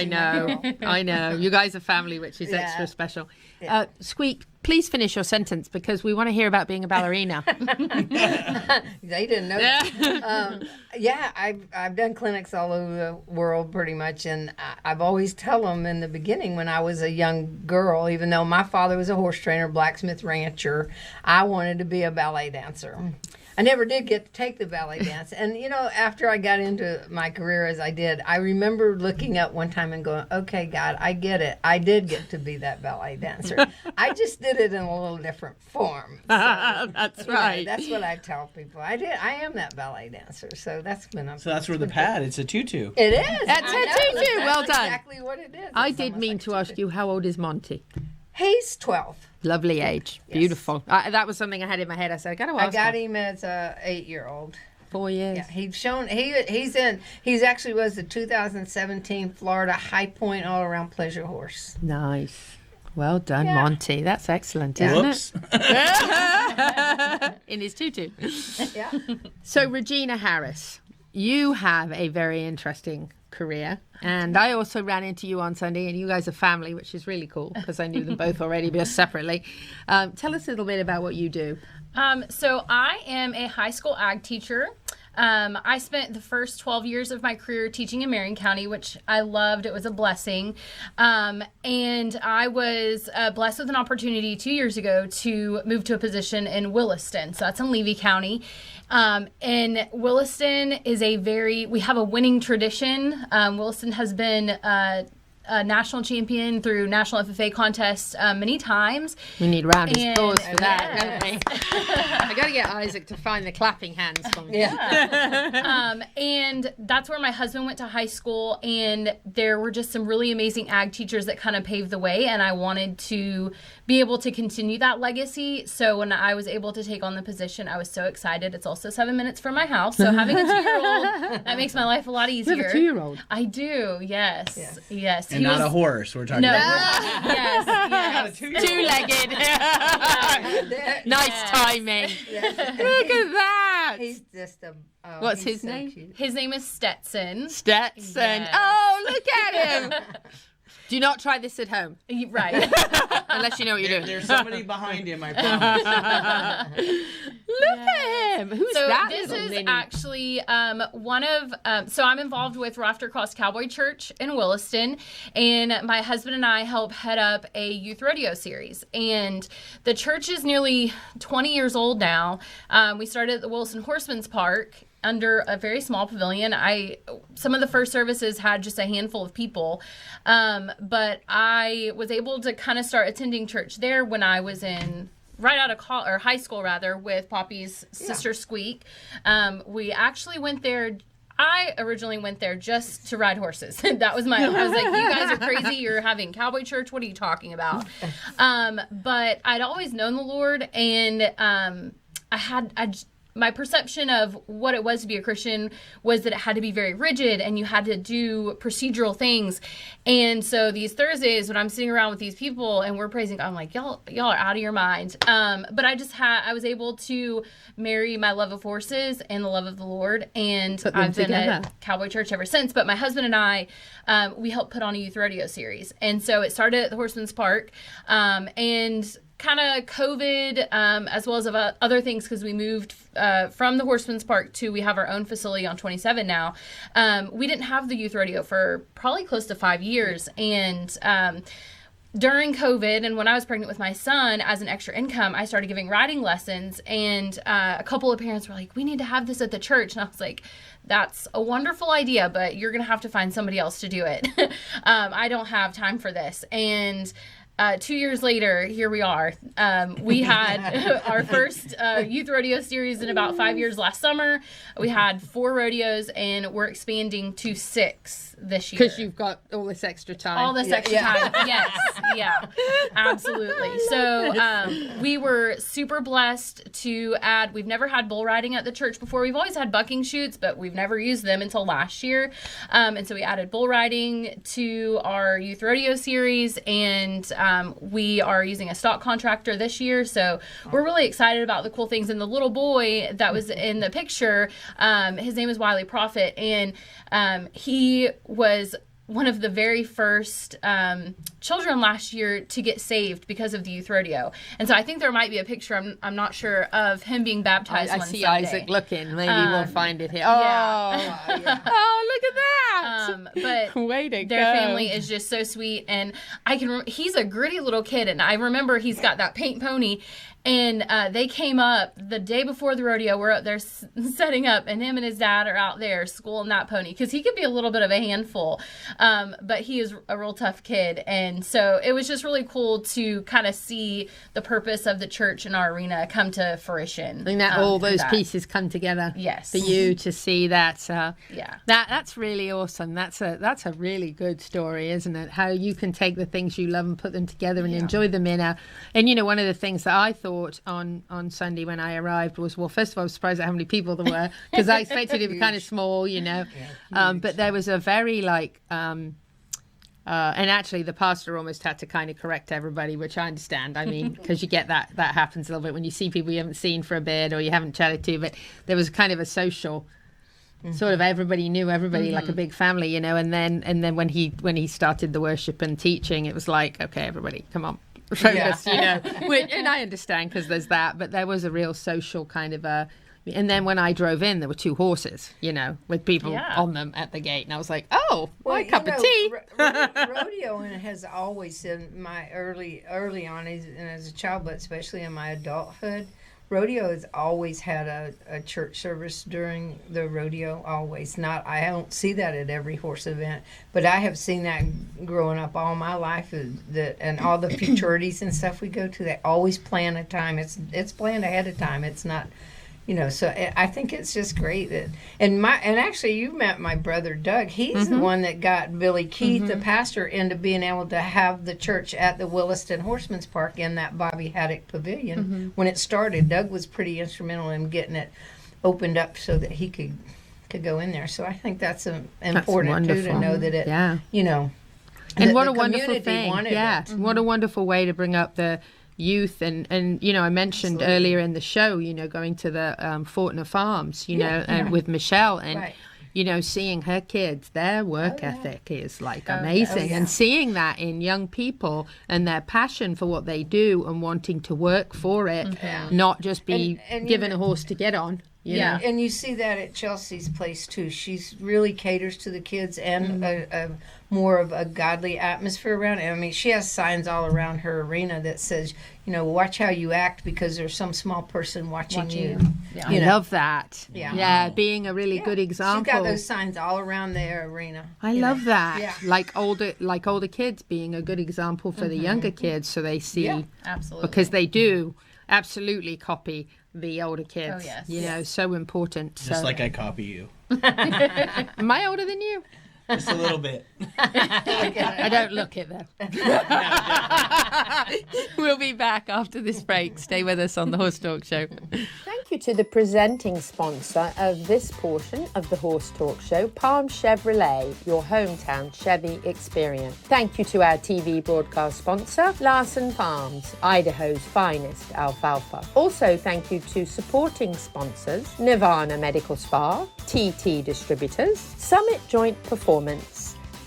S3: I know. You guys are family, which is extra special. Squeak, please finish your sentence because we want to hear about being a ballerina.
S10: They didn't know. I've done clinics all over the world pretty much, and I've always tell them in the beginning when I was a young girl, even though my father was a horse trainer, blacksmith, rancher, I wanted to be a ballet dancer. I never did get to take the ballet dance. And, after I got into my career as I did, I remember looking up one time and going, okay, God, I get it. I did get to be that ballet dancer. I just did it in a little different form. So,
S3: that's right.
S10: That's what I tell people. I am that ballet dancer. So that's been
S4: So that's where the pad, it's a tutu.
S10: It is.
S3: That's a tutu. Well done.
S10: Exactly what it is.
S3: I
S10: It's
S3: did
S10: almost
S3: mean
S10: like
S3: to
S10: a
S3: ask
S10: tutu.
S3: you, how old is Monty?
S10: He's 12.
S3: Lovely age.
S10: Yes.
S3: Beautiful. That was something I had in my head. I said, I got to ask
S10: I got
S3: her.
S10: him as a 8-year-old.
S3: 4 years.
S10: Yeah, he's actually was the 2017 Florida High Point All Around Pleasure Horse.
S3: Nice. Well done, Monty. That's excellent, isn't
S4: Whoops.
S3: it? In his tutu.
S10: Yeah.
S3: So, Regina Harris, you have a very interesting career. And I also ran into you on Sunday, and you guys are family, which is really cool because I knew them both already, but separately. Tell us a little bit about what you do.
S11: So I am a high school ag teacher. I spent the first 12 years of my career teaching in Marion County, which I loved. It was a blessing. And I was blessed with an opportunity 2 years ago to move to a position in Williston. So that's in Levy County. And Williston is we have a winning tradition. Williston has been a national champion through national FFA contests many times.
S3: We need round of applause for that, don't we? I got to get Isaac to find the clapping hands for me.
S11: Yeah. And that's where my husband went to high school, and there were just some really amazing ag teachers that kind of paved the way, and I wanted to be able to continue that legacy. So when I was able to take on the position, I was so excited. It's also 7 minutes from my house, so having a 2-year-old, that makes my life a lot easier.
S3: You have a 2-year-old?
S11: I do, yes. Yes.
S4: And not a horse. We're talking about
S11: Yes.
S3: Two-legged. Nice timing. Look at that.
S10: He's just a... Oh,
S3: What's
S10: he's
S3: his
S10: so
S3: name?
S10: cute.
S11: His name is Stetson.
S3: Stetson.
S11: Yes.
S3: Oh, look at him. Do not try this at home.
S11: Right.
S3: Unless you know what you're doing.
S4: There's somebody behind him, I promise.
S3: Look at him. Who's
S11: So
S3: that?
S11: this
S3: little
S11: is
S3: ninny?
S11: actually one of, so I'm involved with Rafter Cross Cowboy Church in Williston, and my husband and I help head up a youth rodeo series. And the church is nearly 20 years old now. We started at the Williston Horseman's Park under a very small pavilion. Some of the first services had just a handful of people, but I was able to kind of start attending church there when I was right out of high school rather, with Poppy's sister Squeak. We actually went there. I originally went there just to ride horses. That was I was like, you guys are crazy. You're having cowboy church. What are you talking about? But I'd always known the Lord, and my perception of what it was to be a Christian was that it had to be very rigid and you had to do procedural things. And so these Thursdays when I'm sitting around with these people and we're praising God, I'm like, y'all are out of your mind. But I was able to marry my love of horses and the love of the Lord. And I've been at Cowboy Church ever since. But my husband and I, we helped put on a youth rodeo series. And so it started at the Horseman's Park. And kind of COVID, as well as other things, because we moved from the Horseman's Park we have our own facility on 27 now. We didn't have the youth rodeo for probably close to 5 years. And during COVID, and when I was pregnant with my son, as an extra income, I started giving riding lessons. And a couple of parents were like, we need to have this at the church. And I was like, that's a wonderful idea, but you're going to have to find somebody else to do it. I don't have time for this. And 2 years later, here we are. We had our first youth rodeo series in about 5 years last summer. We had 4 rodeos, and we're expanding to 6 this year.
S3: Because you've got all this extra time.
S11: All this extra time. Yes. Yeah. Absolutely. So we were super blessed to add. We've never had bull riding at the church before. We've always had bucking chutes, but we've never used them until last year. And so we added bull riding to our youth rodeo series, and we are using a stock contractor this year. So we're really excited about the cool things. And the little boy that was in the picture, his name is Wiley Prophet, and he was one of the very first children last year to get saved because of the youth rodeo. And so I think there might be a picture, I'm not sure, of him being baptized
S3: I
S11: one
S3: see
S11: Sunday.
S3: Isaac looking. Maybe we'll find it here.
S11: Yeah.
S3: Oh, look at that.
S11: But
S3: way to
S11: their
S3: go.
S11: family is just so sweet. And he's a gritty little kid. And I remember he's got that paint pony. And they came up the day before the rodeo. We're up there setting up, and him and his dad are out there schooling that pony because he could be a little bit of a handful. But he is a real tough kid. And so it was just really cool to kind of see the purpose of the church in our arena come to fruition.
S3: I think that all those pieces come together.
S11: Yes.
S3: For you to see that.
S11: Yeah.
S3: That's really awesome. That's a really good story, isn't it? How you can take the things you love and put them together and enjoy them in and one of the things that I thought thought on Sunday when I arrived was, well, first of all, I was surprised at how many people there were, because I expected it to be kind of small, you know. But there was a very and actually the pastor almost had to kind of correct everybody, which I understand. I mean, because you get that happens a little bit when you see people you haven't seen for a bit or you haven't chatted to. But there was kind of a social sort of everybody knew everybody like a big family, you know. And then when he started the worship and teaching, it was like, okay, everybody, come on, focus, you know. And I understand because there's that, but there was a real social kind of a. And then when I drove in, there were 2 horses, you know, with people on them at the gate. And I was like, oh, my cup of tea.
S10: Rodeo has always, in my early on, and as a child, but especially in my adulthood, rodeo has always had a church service during the rodeo, always. I don't see that at every horse event, but I have seen that growing up all my life, and all the futurities and stuff we go to, they always plan a time. It's planned ahead of time. It's not... You know, so I think it's just great that, and actually you met my brother Doug. He's the one that got Billy Keith, the pastor, into being able to have the church at the Williston Horseman's Park in that Bobby Haddock Pavilion when it started. Doug was pretty instrumental in getting it opened up so that he could go in there. So I think that's important too, to know that it, you know,
S3: and what a wonderful thing. What a wonderful way to bring up the youth and you know, I mentioned earlier in the show, you know, going to the Fortner Farms, you know, and with Michelle and you know, seeing her kids, their work ethic is like amazing, and seeing that in young people and their passion for what they do and wanting to work for it, not just be given a horse to get on. You know?
S10: And you see that at Chelsea's place too. She's really caters to the kids and a more of a godly atmosphere around it. I mean, she has signs all around her arena that says, you know, watch how you act because there's some small person watching you.
S3: Yeah. I love that. Yeah, being a really good example.
S10: She's got those signs all around their arena.
S3: I love that. Yeah. Like older kids being a good example for the younger kids, so they see
S11: absolutely,
S3: because they do absolutely copy the older kids.
S11: Oh, yes.
S3: You know, so important.
S4: Just like I copy you.
S3: Am I older than you?
S4: Just a little bit.
S3: I don't look it, though. We'll be back after this break. Stay with us on the Horse Talk Show. Thank you to the presenting sponsor of this portion of the Horse Talk Show, Palm Chevrolet, your hometown Chevy experience. Thank you to our TV broadcast sponsor, Larson Farms, Idaho's finest alfalfa. Also, thank you to supporting sponsors, Nirvana Medical Spa, TT Distributors, Summit Joint Performance,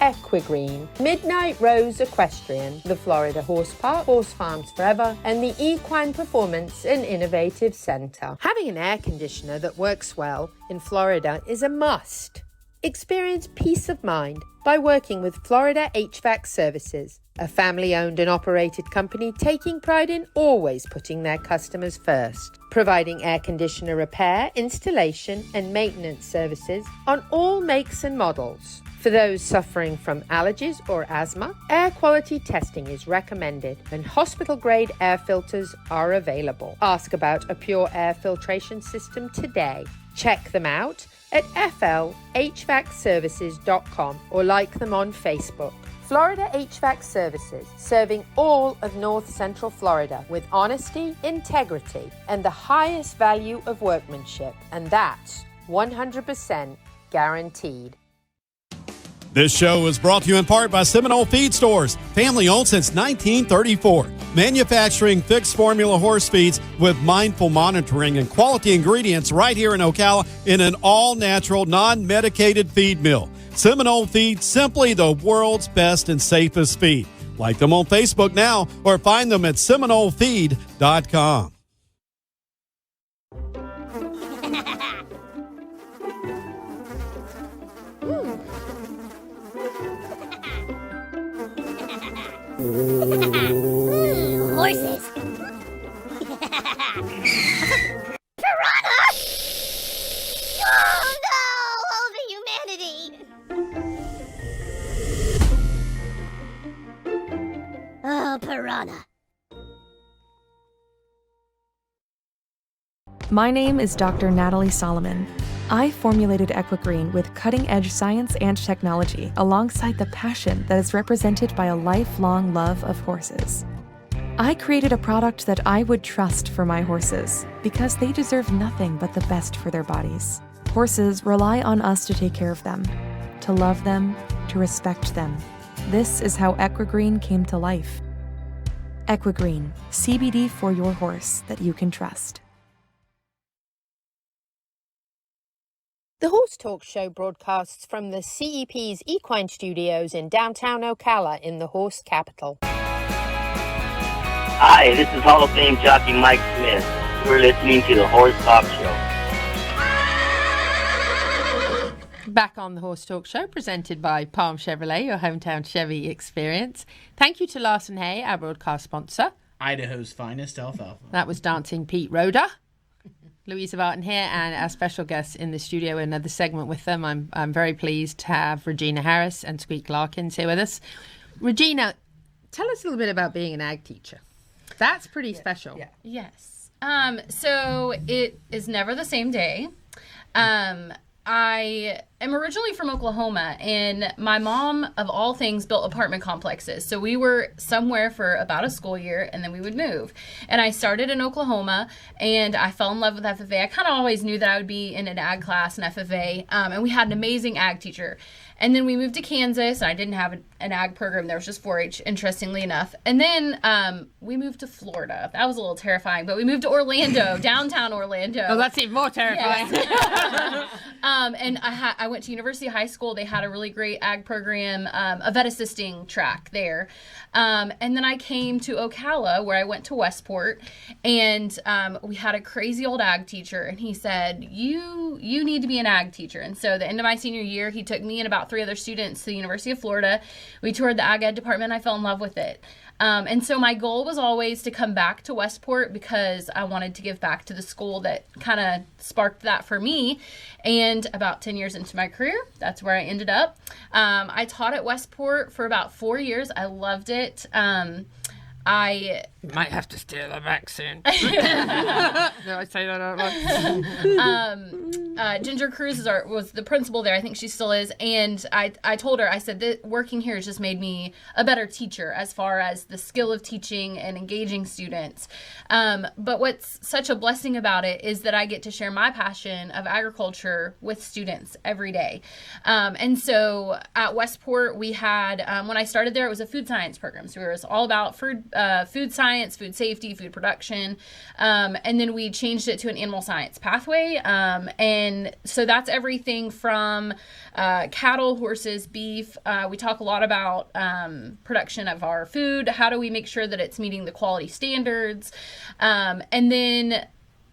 S3: Equigreen, Midnight Rose Equestrian, the Florida Horse Park, Horse Farms Forever, and the Equine Performance and Innovative Center. Having an air conditioner that works well in Florida is a must. Experience peace of mind by working with Florida HVAC Services, a family-owned and operated company taking pride in always putting their customers first, providing air conditioner repair, installation, and maintenance services on all makes and models. For those suffering from allergies or asthma, air quality testing is recommended and hospital-grade air filters are available. Ask about a pure air filtration system today. Check them out at flhvacservices.com or like them on Facebook. Florida HVAC Services, serving all of North Central Florida with honesty, integrity, and the highest value of workmanship. And that's 100% guaranteed.
S8: This show is brought to you in part by Seminole Feed Stores, family owned since 1934. Manufacturing fixed formula horse feeds with mindful monitoring and quality ingredients right here in Ocala in an all-natural, non-medicated feed mill. Seminole Feed, simply the world's best and safest feed. Like them on Facebook now or find them at SeminoleFeed.com.
S9: Horses. Piranha! Oh no! Oh, the humanity! Oh, piranha.
S12: My name is Dr. Natalie Solomon. I formulated Equigreen with cutting-edge science and technology alongside the passion that is represented by a lifelong love of horses. I created a product that I would trust for my horses because they deserve nothing but the best for their bodies. Horses rely on us to take care of them, to love them, to respect them. This is how Equigreen came to life. Equigreen, CBD for your horse that you can trust.
S3: The Horse Talk Show broadcasts from the CEP's Equine Studios in downtown Ocala in the horse capital.
S6: Hi, this is Hall of Fame jockey Mike Smith. You're listening to the Horse Talk Show.
S3: Back on the Horse Talk Show, presented by Palm Chevrolet, your hometown Chevy experience. Thank you to Larson Hay, our broadcast sponsor.
S4: Idaho's finest alfalfa.
S3: That was Dancing Pete Rodda. Louisa Barton here, and our special guests in the studio, another segment with them. I'm very pleased to have Regina Harris and Squeak Larkins here with us. Regina, tell us a little bit about being an ag teacher. That's pretty special.
S10: Yeah.
S11: Yes. So it is never the same day. I am originally from Oklahoma, and my mom, of all things, built apartment complexes. So we were somewhere for about a school year, and then we would move. And I started in Oklahoma, and I fell in love with FFA. I kind of always knew that I would be in an ag class in FFA, and we had an amazing ag teacher. And then we moved to Kansas, and I didn't have an ag program. There was just 4-H, interestingly enough. And then we moved to Florida. That was a little terrifying, but we moved to Orlando, downtown Orlando.
S3: Oh, that's even more terrifying.
S11: Yes. And I went to University High School. They had a really great ag program, a vet assisting track there. And then I came to Ocala, where I went to Westport, and we had a crazy old ag teacher, and he said, you need to be an ag teacher. And so the end of my senior year, he took me and about 3 other students to the University of Florida. We toured the ag ed department. I fell in love with it. And so my goal was always to come back to Westport because I wanted to give back to the school that kind of sparked that for me. And about 10 years into my career, that's where I ended up. I taught at Westport for about 4 years. I loved it. I
S3: might have to steal her back soon. Did I say that out loud?
S11: Ginger Cruz was the principal there. I think she still is. And I told her, I said, that working here has just made me a better teacher as far as the skill of teaching and engaging students. But what's such a blessing about it is that I get to share my passion of agriculture with students every day. And so at Westport, we had, when I started there, it was a food science program. So it was all about food science, food safety, food production. And then we changed it to an animal science pathway. And so that's everything from cattle, horses, beef. We talk a lot about production of our food. How do we make sure that it's meeting the quality standards? And then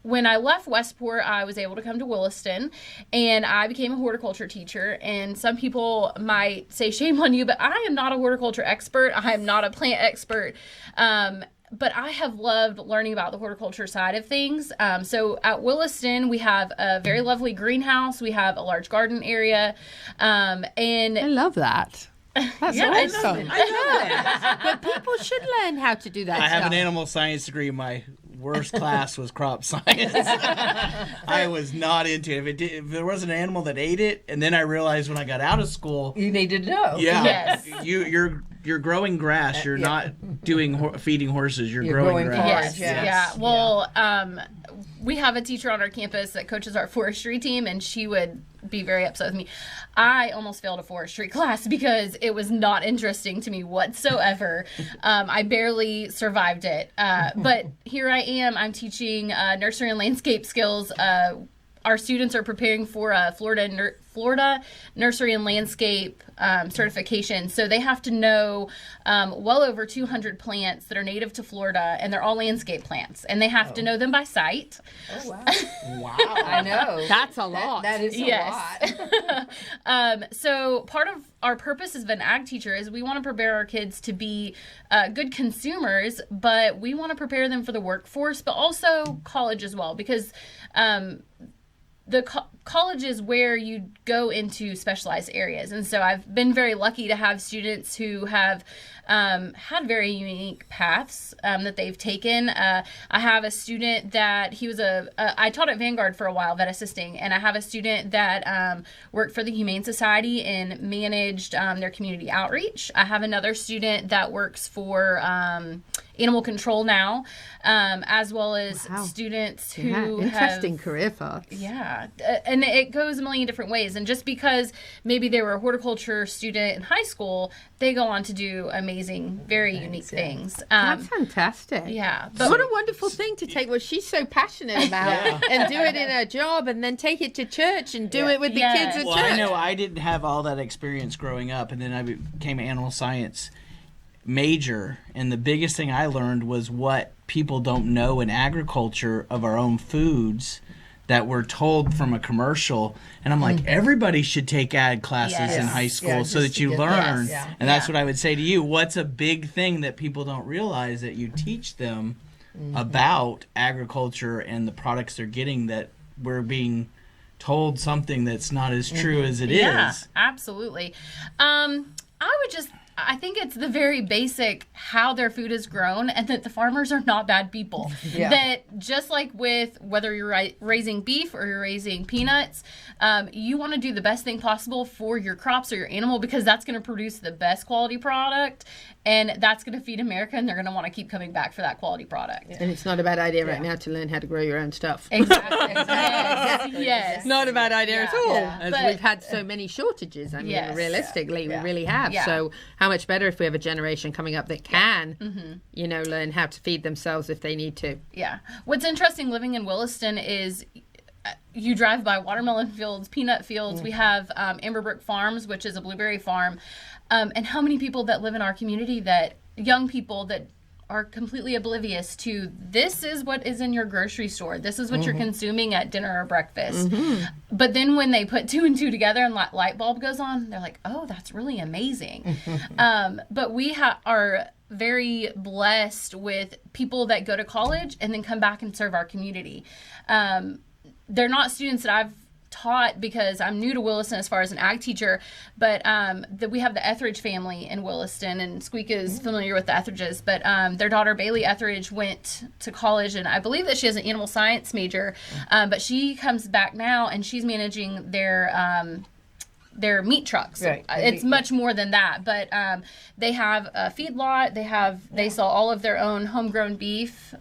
S11: when I left Westport, I was able to come to Williston, and I became a horticulture teacher. And some people might say, shame on you, but I am not a horticulture expert. I am not a plant expert. But I have loved learning about the horticulture side of things. So at Williston, we have a very lovely greenhouse. We have a large garden area. And
S3: I love that. That's awesome.
S4: I know that.
S3: But people should learn how to do that
S4: I
S3: stuff.
S4: have an animal science degree. My worst class was crop science. I was not into it. If there was an animal that ate it, and then I realized when I got out of school,
S10: you need to know.
S4: Yeah,
S11: yes.
S4: You're growing grass. You're not doing feeding horses. You're growing grass.
S11: Yes. Yeah. Well, we have a teacher on our campus that coaches our forestry team, and she would be very upset with me. I almost failed a forestry class because it was not interesting to me whatsoever. I barely survived it. But here I am. I'm teaching nursery and landscape skills. Our students are preparing for a Florida nursery and landscape certification. So they have to know well over 200 plants that are native to Florida, and they're all landscape plants. And they have to know them by sight.
S10: Oh, wow.
S4: Wow.
S10: I know.
S3: That's a lot.
S10: That is a lot.
S11: So part of our purpose as an ag teacher is we want to prepare our kids to be good consumers, but we want to prepare them for the workforce, but also college as well, because the college is where you go into specialized areas. And so I've been very lucky to have students who have had very unique paths that they've taken. I have a student that I taught at Vanguard for a while, vet assisting, and I have a student that worked for the Humane Society and managed their community outreach. I have another student that works for animal control now, as well as students who
S3: interesting
S11: have,
S3: career paths.
S11: Yeah, and it goes a million different ways. And just because maybe they were a horticulture student in high school, they go on to do amazing, very unique things.
S3: That's fantastic.
S11: Yeah.
S3: But what a wonderful thing to take what she's so passionate about and do it in her job, and then take it to church and do it with the kids at
S4: well,
S3: church.
S4: I know I didn't have all that experience growing up, and then I became an animal science major, and the biggest thing I learned was what people don't know in agriculture of our own foods that we're told from a commercial. And I'm like, everybody should take ag classes in high school so that you learn. And that's what I would say to you. What's a big thing that people don't realize that you teach them about agriculture and the products they're getting, that we're being told something that's not as true as it is?
S11: Yeah, absolutely. I think it's the very basic how their food is grown, and that the farmers are not bad people. That just like with whether you're raising beef or you're raising peanuts, you want to do the best thing possible for your crops or your animal, because that's going to produce the best quality product, and that's going to feed America, and they're going to want to keep coming back for that quality product.
S3: And it's not a bad idea right now to learn how to grow your own stuff.
S11: Exactly. Yes.
S3: Not a bad idea at all, as
S11: But
S3: we've had so many shortages. I mean, realistically, we really have.
S11: Yeah.
S3: So how much better if we have a generation coming up that can, learn how to feed themselves if they need to.
S11: Yeah. What's interesting living in Williston is you drive by watermelon fields, peanut fields. We have Amberbrook Farms, which is a blueberry farm. And how many people that live in our community, that young people that are completely oblivious to, this is what is in your grocery store. This is what you're consuming at dinner or breakfast. But then when they put two and two together and that light bulb goes on, they're like, oh, that's really amazing. But we are very blessed with people that go to college and then come back and serve our community. They're not students that I've taught because I'm new to Williston as far as an ag teacher, but we have the Etheridge family in Williston, and Squeak is familiar with the Etheridges, but their daughter Bailey Etheridge went to college, and I believe that she has an animal science major, but she comes back now and she's managing their meat trucks. Right. It's much more than that, but they have a feedlot. They sell all of their own homegrown beef.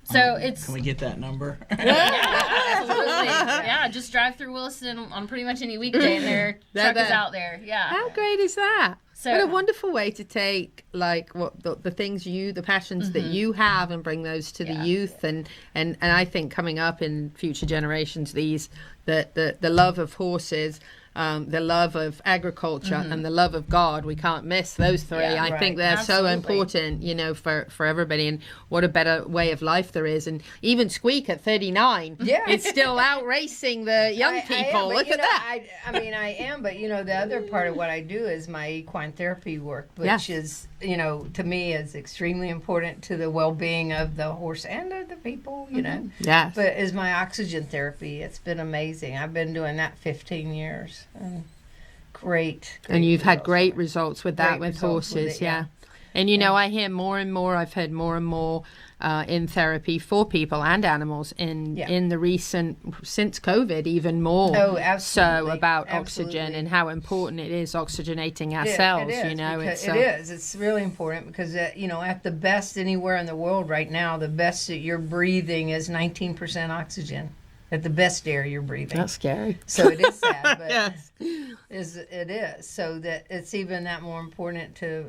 S11: So it's.
S4: Can we get that number?
S11: Absolutely. Yeah, just drive through Williston on pretty much any weekday, and their truck is out there. Yeah.
S3: How great is that?
S11: So,
S3: what a wonderful way to take what the things the passions that you have, and bring those to the youth, and I think coming up in future generations, the love of horses, the love of agriculture, and the love of God. We can't miss those three. I think they're so important, for everybody, and what a better way of life there is. And even Squeak at 39 is still out racing the young people. Look at that.
S10: I am, but the other part of what I do is my equine therapy work, which is, to me is extremely important to the well-being of the horse and of the people,
S3: Yes.
S10: But is my oxygen therapy. It's been amazing. I've been doing that 15 years. Great.
S3: And you've had great results with that, with horses, And I hear more and more, I've heard more and more in therapy for people and animals in the since COVID, even more.
S10: Oh, absolutely.
S3: So about oxygen and how important it is oxygenating our cells,
S10: It is. It's really important because, at the best anywhere in the world right now, the best that you're breathing is 19% oxygen. At the best air you're breathing.
S3: That's scary.
S10: So it is sad, but it is. So that it's even that more important to,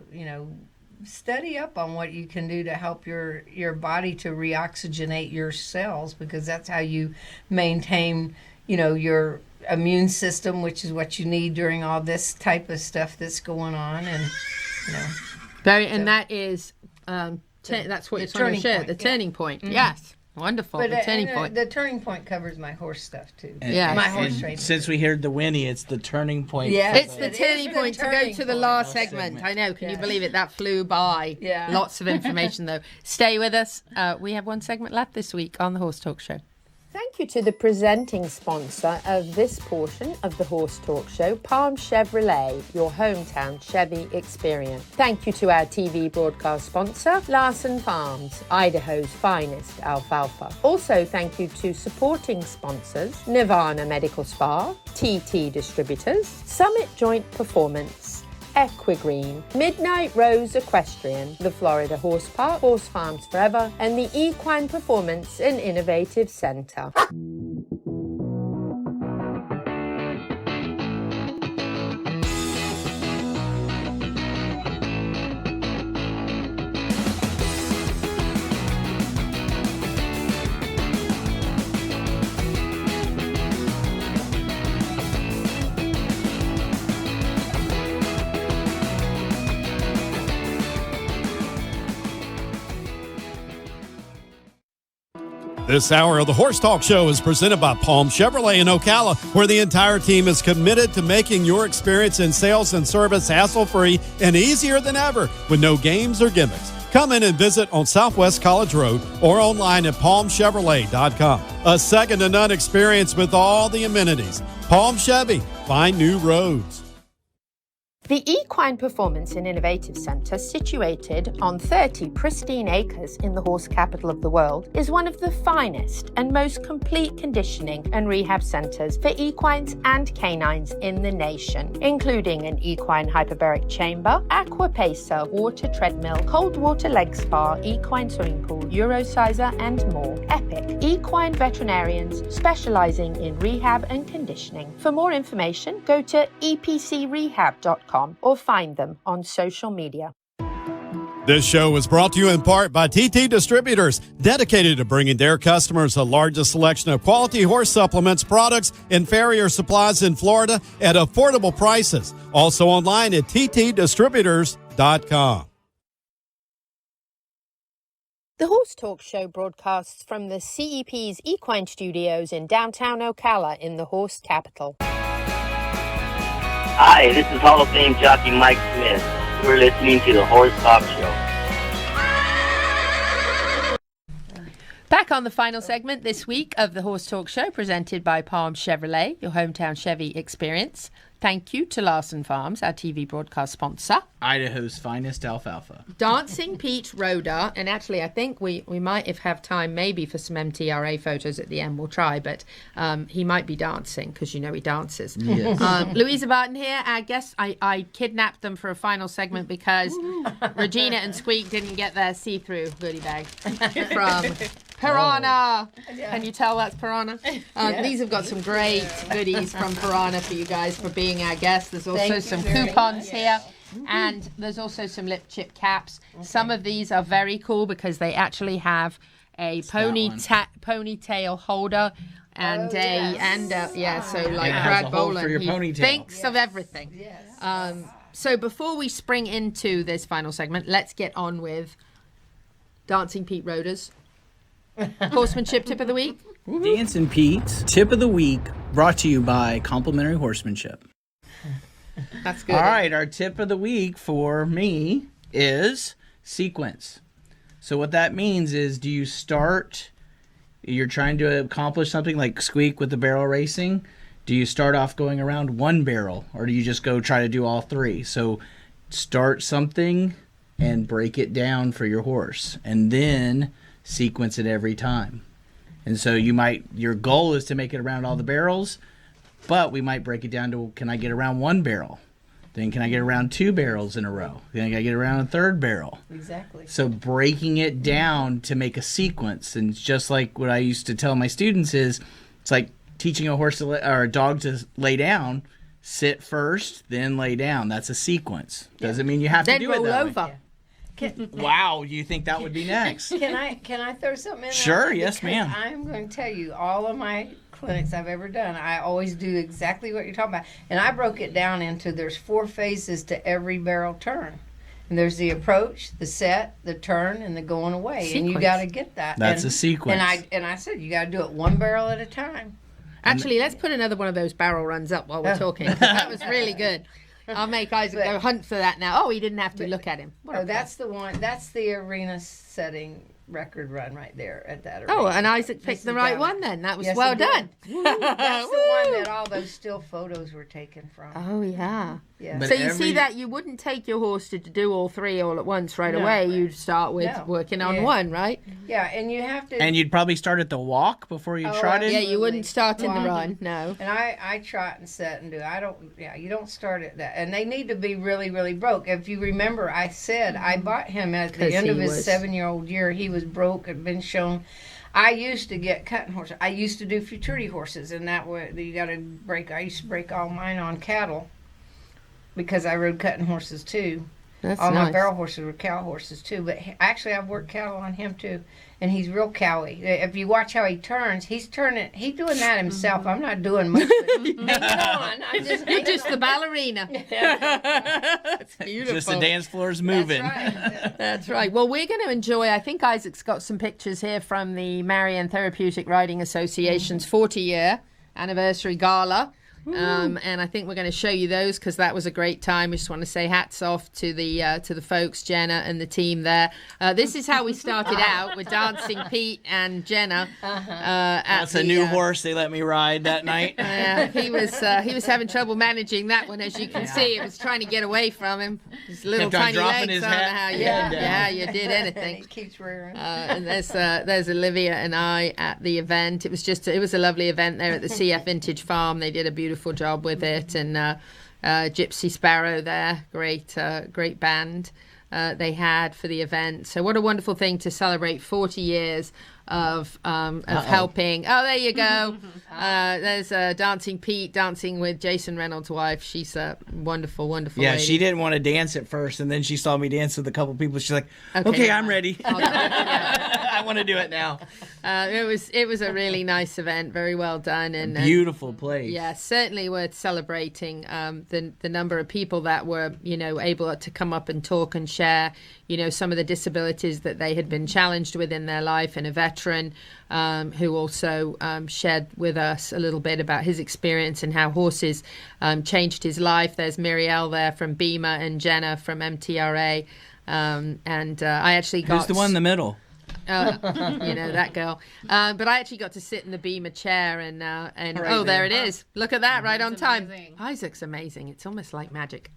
S10: study up on what you can do to help your body to reoxygenate your cells, because that's how you maintain, your immune system, which is what you need during all this type of stuff that's going on. And,
S3: and that is, that's what you're trying to share, the turning point. Yes. Wonderful.
S10: But
S3: the turning point.
S10: The turning point covers my horse stuff too.
S3: Yeah,
S10: my horse training.
S4: Since we heard the whinny, it's the turning point.
S3: Yeah, it's the turning point to go to the last segment. I know. Can you believe it? That flew by.
S10: Yeah.
S3: Lots of information though. Stay with us. We have one segment left this week on the Horse Talk Show. Thank you to the presenting sponsor of this portion of the Horse Talk Show, Palm Chevrolet, your hometown Chevy experience. Thank you to our TV broadcast sponsor, Larson Farms, Idaho's finest alfalfa. Also, thank you to supporting sponsors, Nirvana Medical Spa, TT Distributors, Summit Joint Performance, Equigreen, Midnight Rose Equestrian, the Florida Horse Park, Horse Farms Forever, and the Equine Performance and Innovative Center.
S8: This hour of the Horse Talk Show is presented by Palm Chevrolet in Ocala, where the entire team is committed to making your experience in sales and service hassle-free and easier than ever with no games or gimmicks. Come in and visit on Southwest College Road or online at palmchevrolet.com. A second-to-none experience with all the amenities. Palm Chevy, find new roads.
S3: The Equine Performance and Innovative Center, situated on 30 pristine acres in the horse capital of the world, is one of the finest and most complete conditioning and rehab centers for equines and canines in the nation, including an equine hyperbaric chamber, aqua pacer, water treadmill, cold water leg spa, equine swimming pool, Eurosizer, and more. Epic equine veterinarians specializing in rehab and conditioning. For more information, go to epcrehab.com. Or find them on social media.
S8: This show is brought to you in part by TT Distributors, dedicated to bringing their customers the largest selection of quality horse supplements, products, and farrier supplies in Florida at affordable prices. Also online at ttdistributors.com.
S3: The Horse Talk Show broadcasts from the CEP's Equine Studios in downtown Ocala in the horse capital.
S6: Hi, this is Hall of Fame jockey Mike Smith. You're listening to the Horse Talk Show.
S3: Back on the final segment this week of the Horse Talk Show, presented by Palm Chevrolet, your hometown Chevy experience. Thank you to Larson Farms, our TV broadcast sponsor.
S4: Idaho's finest alfalfa.
S3: Dancing Pete Rodda, and actually I think we might, if have time, maybe for some MTRA photos at the end, we'll try, but he might be dancing, because you know he dances.
S4: Yes.
S3: Louisa Barton here, our guests. I kidnapped them for a final segment because Regina and Squeak didn't get their see-through goodie bag from Piranha. Can you tell that's Piranha? These have got some great goodies from Piranha for you guys for being our guests. There's also some coupons here. And there's also some lip chip caps. Okay. Some of these are very cool because they actually have a ponytail holder and so like Brad Boland, he thinks of everything. Yes. So before we spring into this final segment, let's get on with Dancing Pete Rodda's horsemanship tip of the week.
S4: Dancin' Pete's tip of the week, brought to you by Complimentary Horsemanship.
S3: That's good.
S4: All right, our tip of the week for me is sequence. So what that means is, you're trying to accomplish something like Squeak with the barrel racing. Do you start off going around one barrel, or do you just go try to do all three? So start something and break it down for your horse, and then sequence it every time. And so your goal is to make it around all the barrels, but we might break it down to, can I get around one barrel? Then can I get around two barrels in a row? Then can I get around a third barrel?
S10: Exactly.
S4: So breaking it down to make a sequence, and just like what I used to tell my students is, it's like teaching a horse or a dog to lay down. Sit first, then lay down. That's a sequence. Doesn't mean you have to do it that way.
S3: Then roll over.
S4: Wow, you think that would be next?
S10: Can I throw something in there?
S4: Sure, yes, ma'am.
S10: I'm going to tell you, all of my clinics I've ever done, I always do exactly what you're talking about. And I broke it down into, there's 4 phases to every barrel turn. And there's the approach, the set, the turn, and the going away.
S3: Sequence.
S10: And you got to get that.
S4: That's a sequence.
S10: And I said, you got to do it one barrel at a time.
S3: Actually, let's put another one of those barrel runs up while we're talking, 'cause that was really good. I'll make Isaac go hunt for that now. Oh, he didn't have to look at him.
S10: That's the one. That's the arena setting record run right there at that.
S3: Oh,
S10: arena.
S3: and Isaac picked the right one then. That was well done.
S10: That's the one that all those still photos were taken from.
S3: Oh, yeah.
S10: Yeah.
S3: So you see that you wouldn't take your horse to do all three all at once right away. You'd start with working on one, right?
S10: Yeah, and you have to.
S4: And you'd probably start at the walk before you trotted?
S3: Yeah, you wouldn't start in the run, no.
S10: And I trot and set and do. You don't start at that. And they need to be really, really broke. If you remember, I said I bought him at the end of his 7-year-old year. He was broke, had been shown. I used to get cutting horses. I used to do futurity horses, and that way you got to break. I used to break all mine on cattle because I rode cutting horses too.
S3: That's
S10: all
S3: nice.
S10: my barrel horses were cow horses too. But actually, I've worked cattle on him too, and he's real cowy. If you watch how he turns, he's doing that himself. I'm not doing much. Hanging on.
S3: You're just the ballerina. That's beautiful.
S4: Just the dance floor's moving.
S3: That's right. Well, we're going to enjoy, I think Isaac's got some pictures here from the Marion Therapeutic Riding Association's 40-year anniversary gala. And I think we're going to show you those because that was a great time. I just want to say hats off to the folks, Jenna and the team there. This is how we started out with Dancing Pete and Jenna.
S4: That's a new horse they let me ride that night.
S3: He was having trouble managing that one, as you can see. It was trying to get away from him. His little
S4: Kept on
S3: tiny
S4: dropping
S3: legs.
S4: his
S3: I don't know
S4: head.
S3: how you did anything.
S10: He keeps rearing.
S3: And there's Olivia and I at the event. It was a lovely event there at the CF Vintage Farm. They did a beautiful job with it, and Gypsy Sparrow there, great band they had for the event. So what a wonderful thing to celebrate 40 years of helping. Oh, there you go. There's Dancing Pete dancing with Jason Reynolds' wife. She's a wonderful
S4: Yeah,
S3: lady.
S4: she didn't want to dance at first, and then she saw me dance with a couple people. She's like, okay, I'm ready. I want to do it now.
S3: It was a really nice event, very well done, and
S4: beautiful place.
S3: Yeah, certainly worth celebrating. The number of people that were able to come up and talk and share some of the disabilities that they had been challenged with in their life, and a veteran who also shared with us a little bit about his experience and how horses changed his life. There's Mirielle there from BEMA and Jenna from MTRA, and I actually got...
S4: Who's the one in the middle?
S3: That girl. But I actually got to sit in the BEMA chair, and there it is. Look at that, right on time.
S11: Amazing.
S3: Isaac's amazing. It's almost like magic.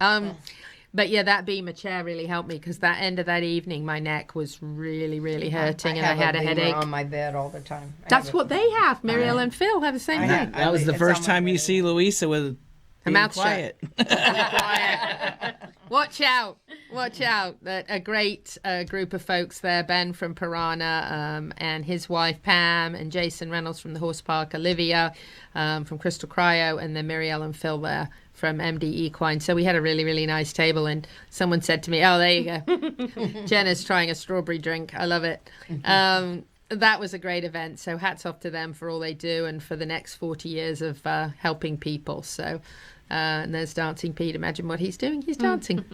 S3: But yeah, that BEMA chair really helped me because that end of that evening, my neck was really, really hurting, and I had a headache.
S10: on my bed all the time.
S3: That's what they have. Muriel and Phil have the same thing.
S4: That was the first time you see Louisa with
S3: her mouth
S4: quiet.
S3: Watch out. A great group of folks there. Ben from Piranha and his wife Pam, and Jason Reynolds from the Horse Park, Olivia from Crystal Cryo, and then Muriel and Phil there from MD Equine. So we had a really, really nice table, and someone said to me, oh, there you go. Jenna's trying a strawberry drink. I love it. That was a great event. So hats off to them for all they do and for the next 40 years of helping people. So and there's Dancing Pete. Imagine what he's doing. He's dancing.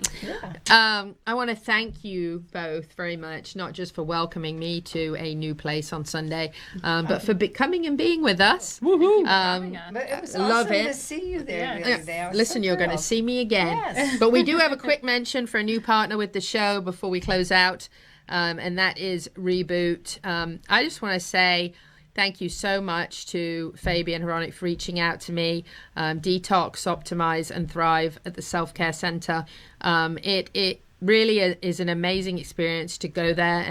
S3: I want to thank you both very much, not just for welcoming me to a new place on Sunday, but for coming and being with us.
S10: But it was
S3: love
S10: awesome
S3: it.
S10: to see you there the other day. I was
S3: Listen,
S10: so
S3: you're going to
S10: thrilled.
S3: see me again.
S10: Yes.
S3: But we do have a quick mention for a new partner with the show before we close out, and that is Reboot. I just want to say thank you so much to Fabi and Veronic for reaching out to me. Detox, Optimize, and Thrive at the Self-Care Center. It really is an amazing experience to go there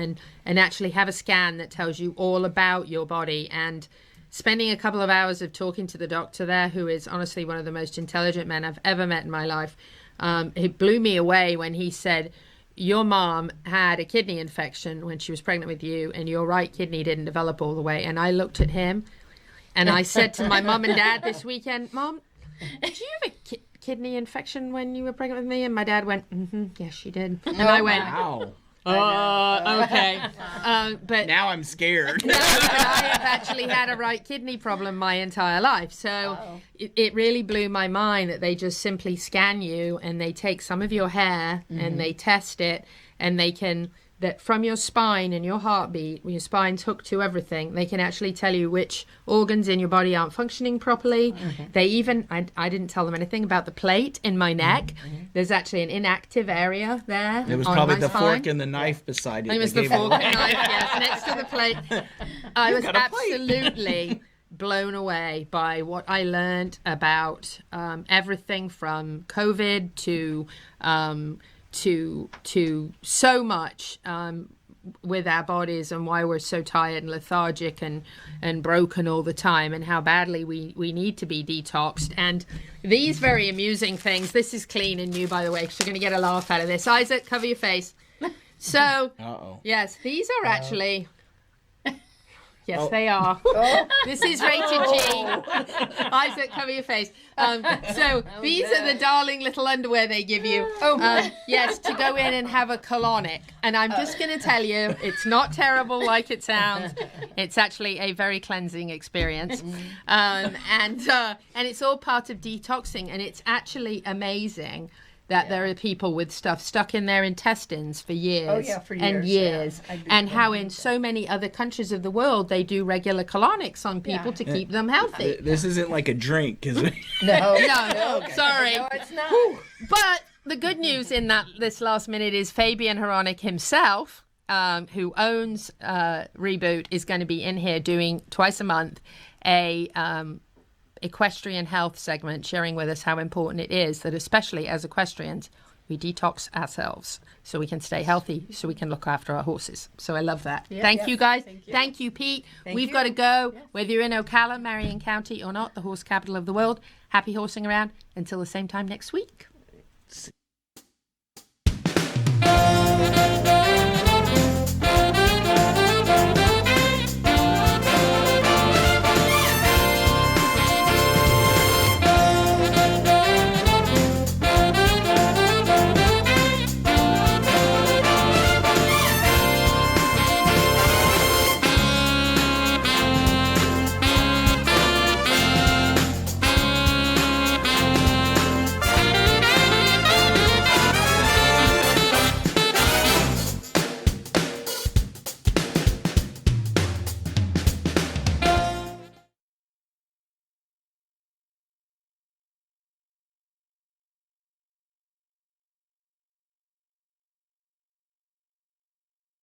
S3: and actually have a scan that tells you all about your body. And spending a couple of hours of talking to the doctor there, who is honestly one of the most intelligent men I've ever met in my life, it blew me away when he said, your mom had a kidney infection when she was pregnant with you, and your right kidney didn't develop all the way. And I looked at him and I said to my mom and dad this weekend, Mom, did you have a kidney infection when you were pregnant with me? And my dad went, yes, she did. And I went,
S4: wow.
S3: Okay. But
S4: now I'm scared.
S3: No, but I have actually had a right kidney problem my entire life. So it really blew my mind that they just simply scan you and they take some of your hair and they test it, and they can, that from your spine and your heartbeat, when your spine's hooked to everything, they can actually tell you which organs in your body aren't functioning properly. They even, I didn't tell them anything about the plate in my neck. There's actually an inactive area there.
S4: It was
S3: on
S4: probably
S3: my
S4: the
S3: spine.
S4: fork and the knife beside it.
S3: It was
S4: that
S3: the
S4: gave
S3: fork and knife, yes, next to the plate. I was
S4: got a plate.
S3: absolutely blown away by what I learned about everything from COVID to so much with our bodies and why we're so tired and lethargic and broken all the time, and how badly we need to be detoxed. And these very amusing things, this is clean and new, by the way, because you're going to get a laugh out of this. Isaac, cover your face. So, yes, these are actually... Yes, they are. This is rated G. Isaac, cover your face. These are the darling little underwear they give you. Yes, to go in and have a colonic. And I'm just going to tell you, it's not terrible like it sounds. It's actually a very cleansing experience. And it's all part of detoxing. And it's actually amazing that there are people with stuff stuck in their intestines for years, and years, and how in so many other countries of the world they do regular colonics on people to keep them healthy.
S4: This isn't like a drink, is it?
S3: No, sorry. No, it's not. But the good news in this last minute is Fabian Horonic himself, who owns Reboot, is going to be in here doing twice a month a equestrian health segment, sharing with us how important it is that, especially as equestrians, we detox ourselves so we can stay healthy, so we can look after our horses. So I love that. Thank you, guys. Thank you, Pete. We've got to go. Whether you're in Ocala, Marion County or not, the horse capital of the world. Happy horsing around until the same time next week.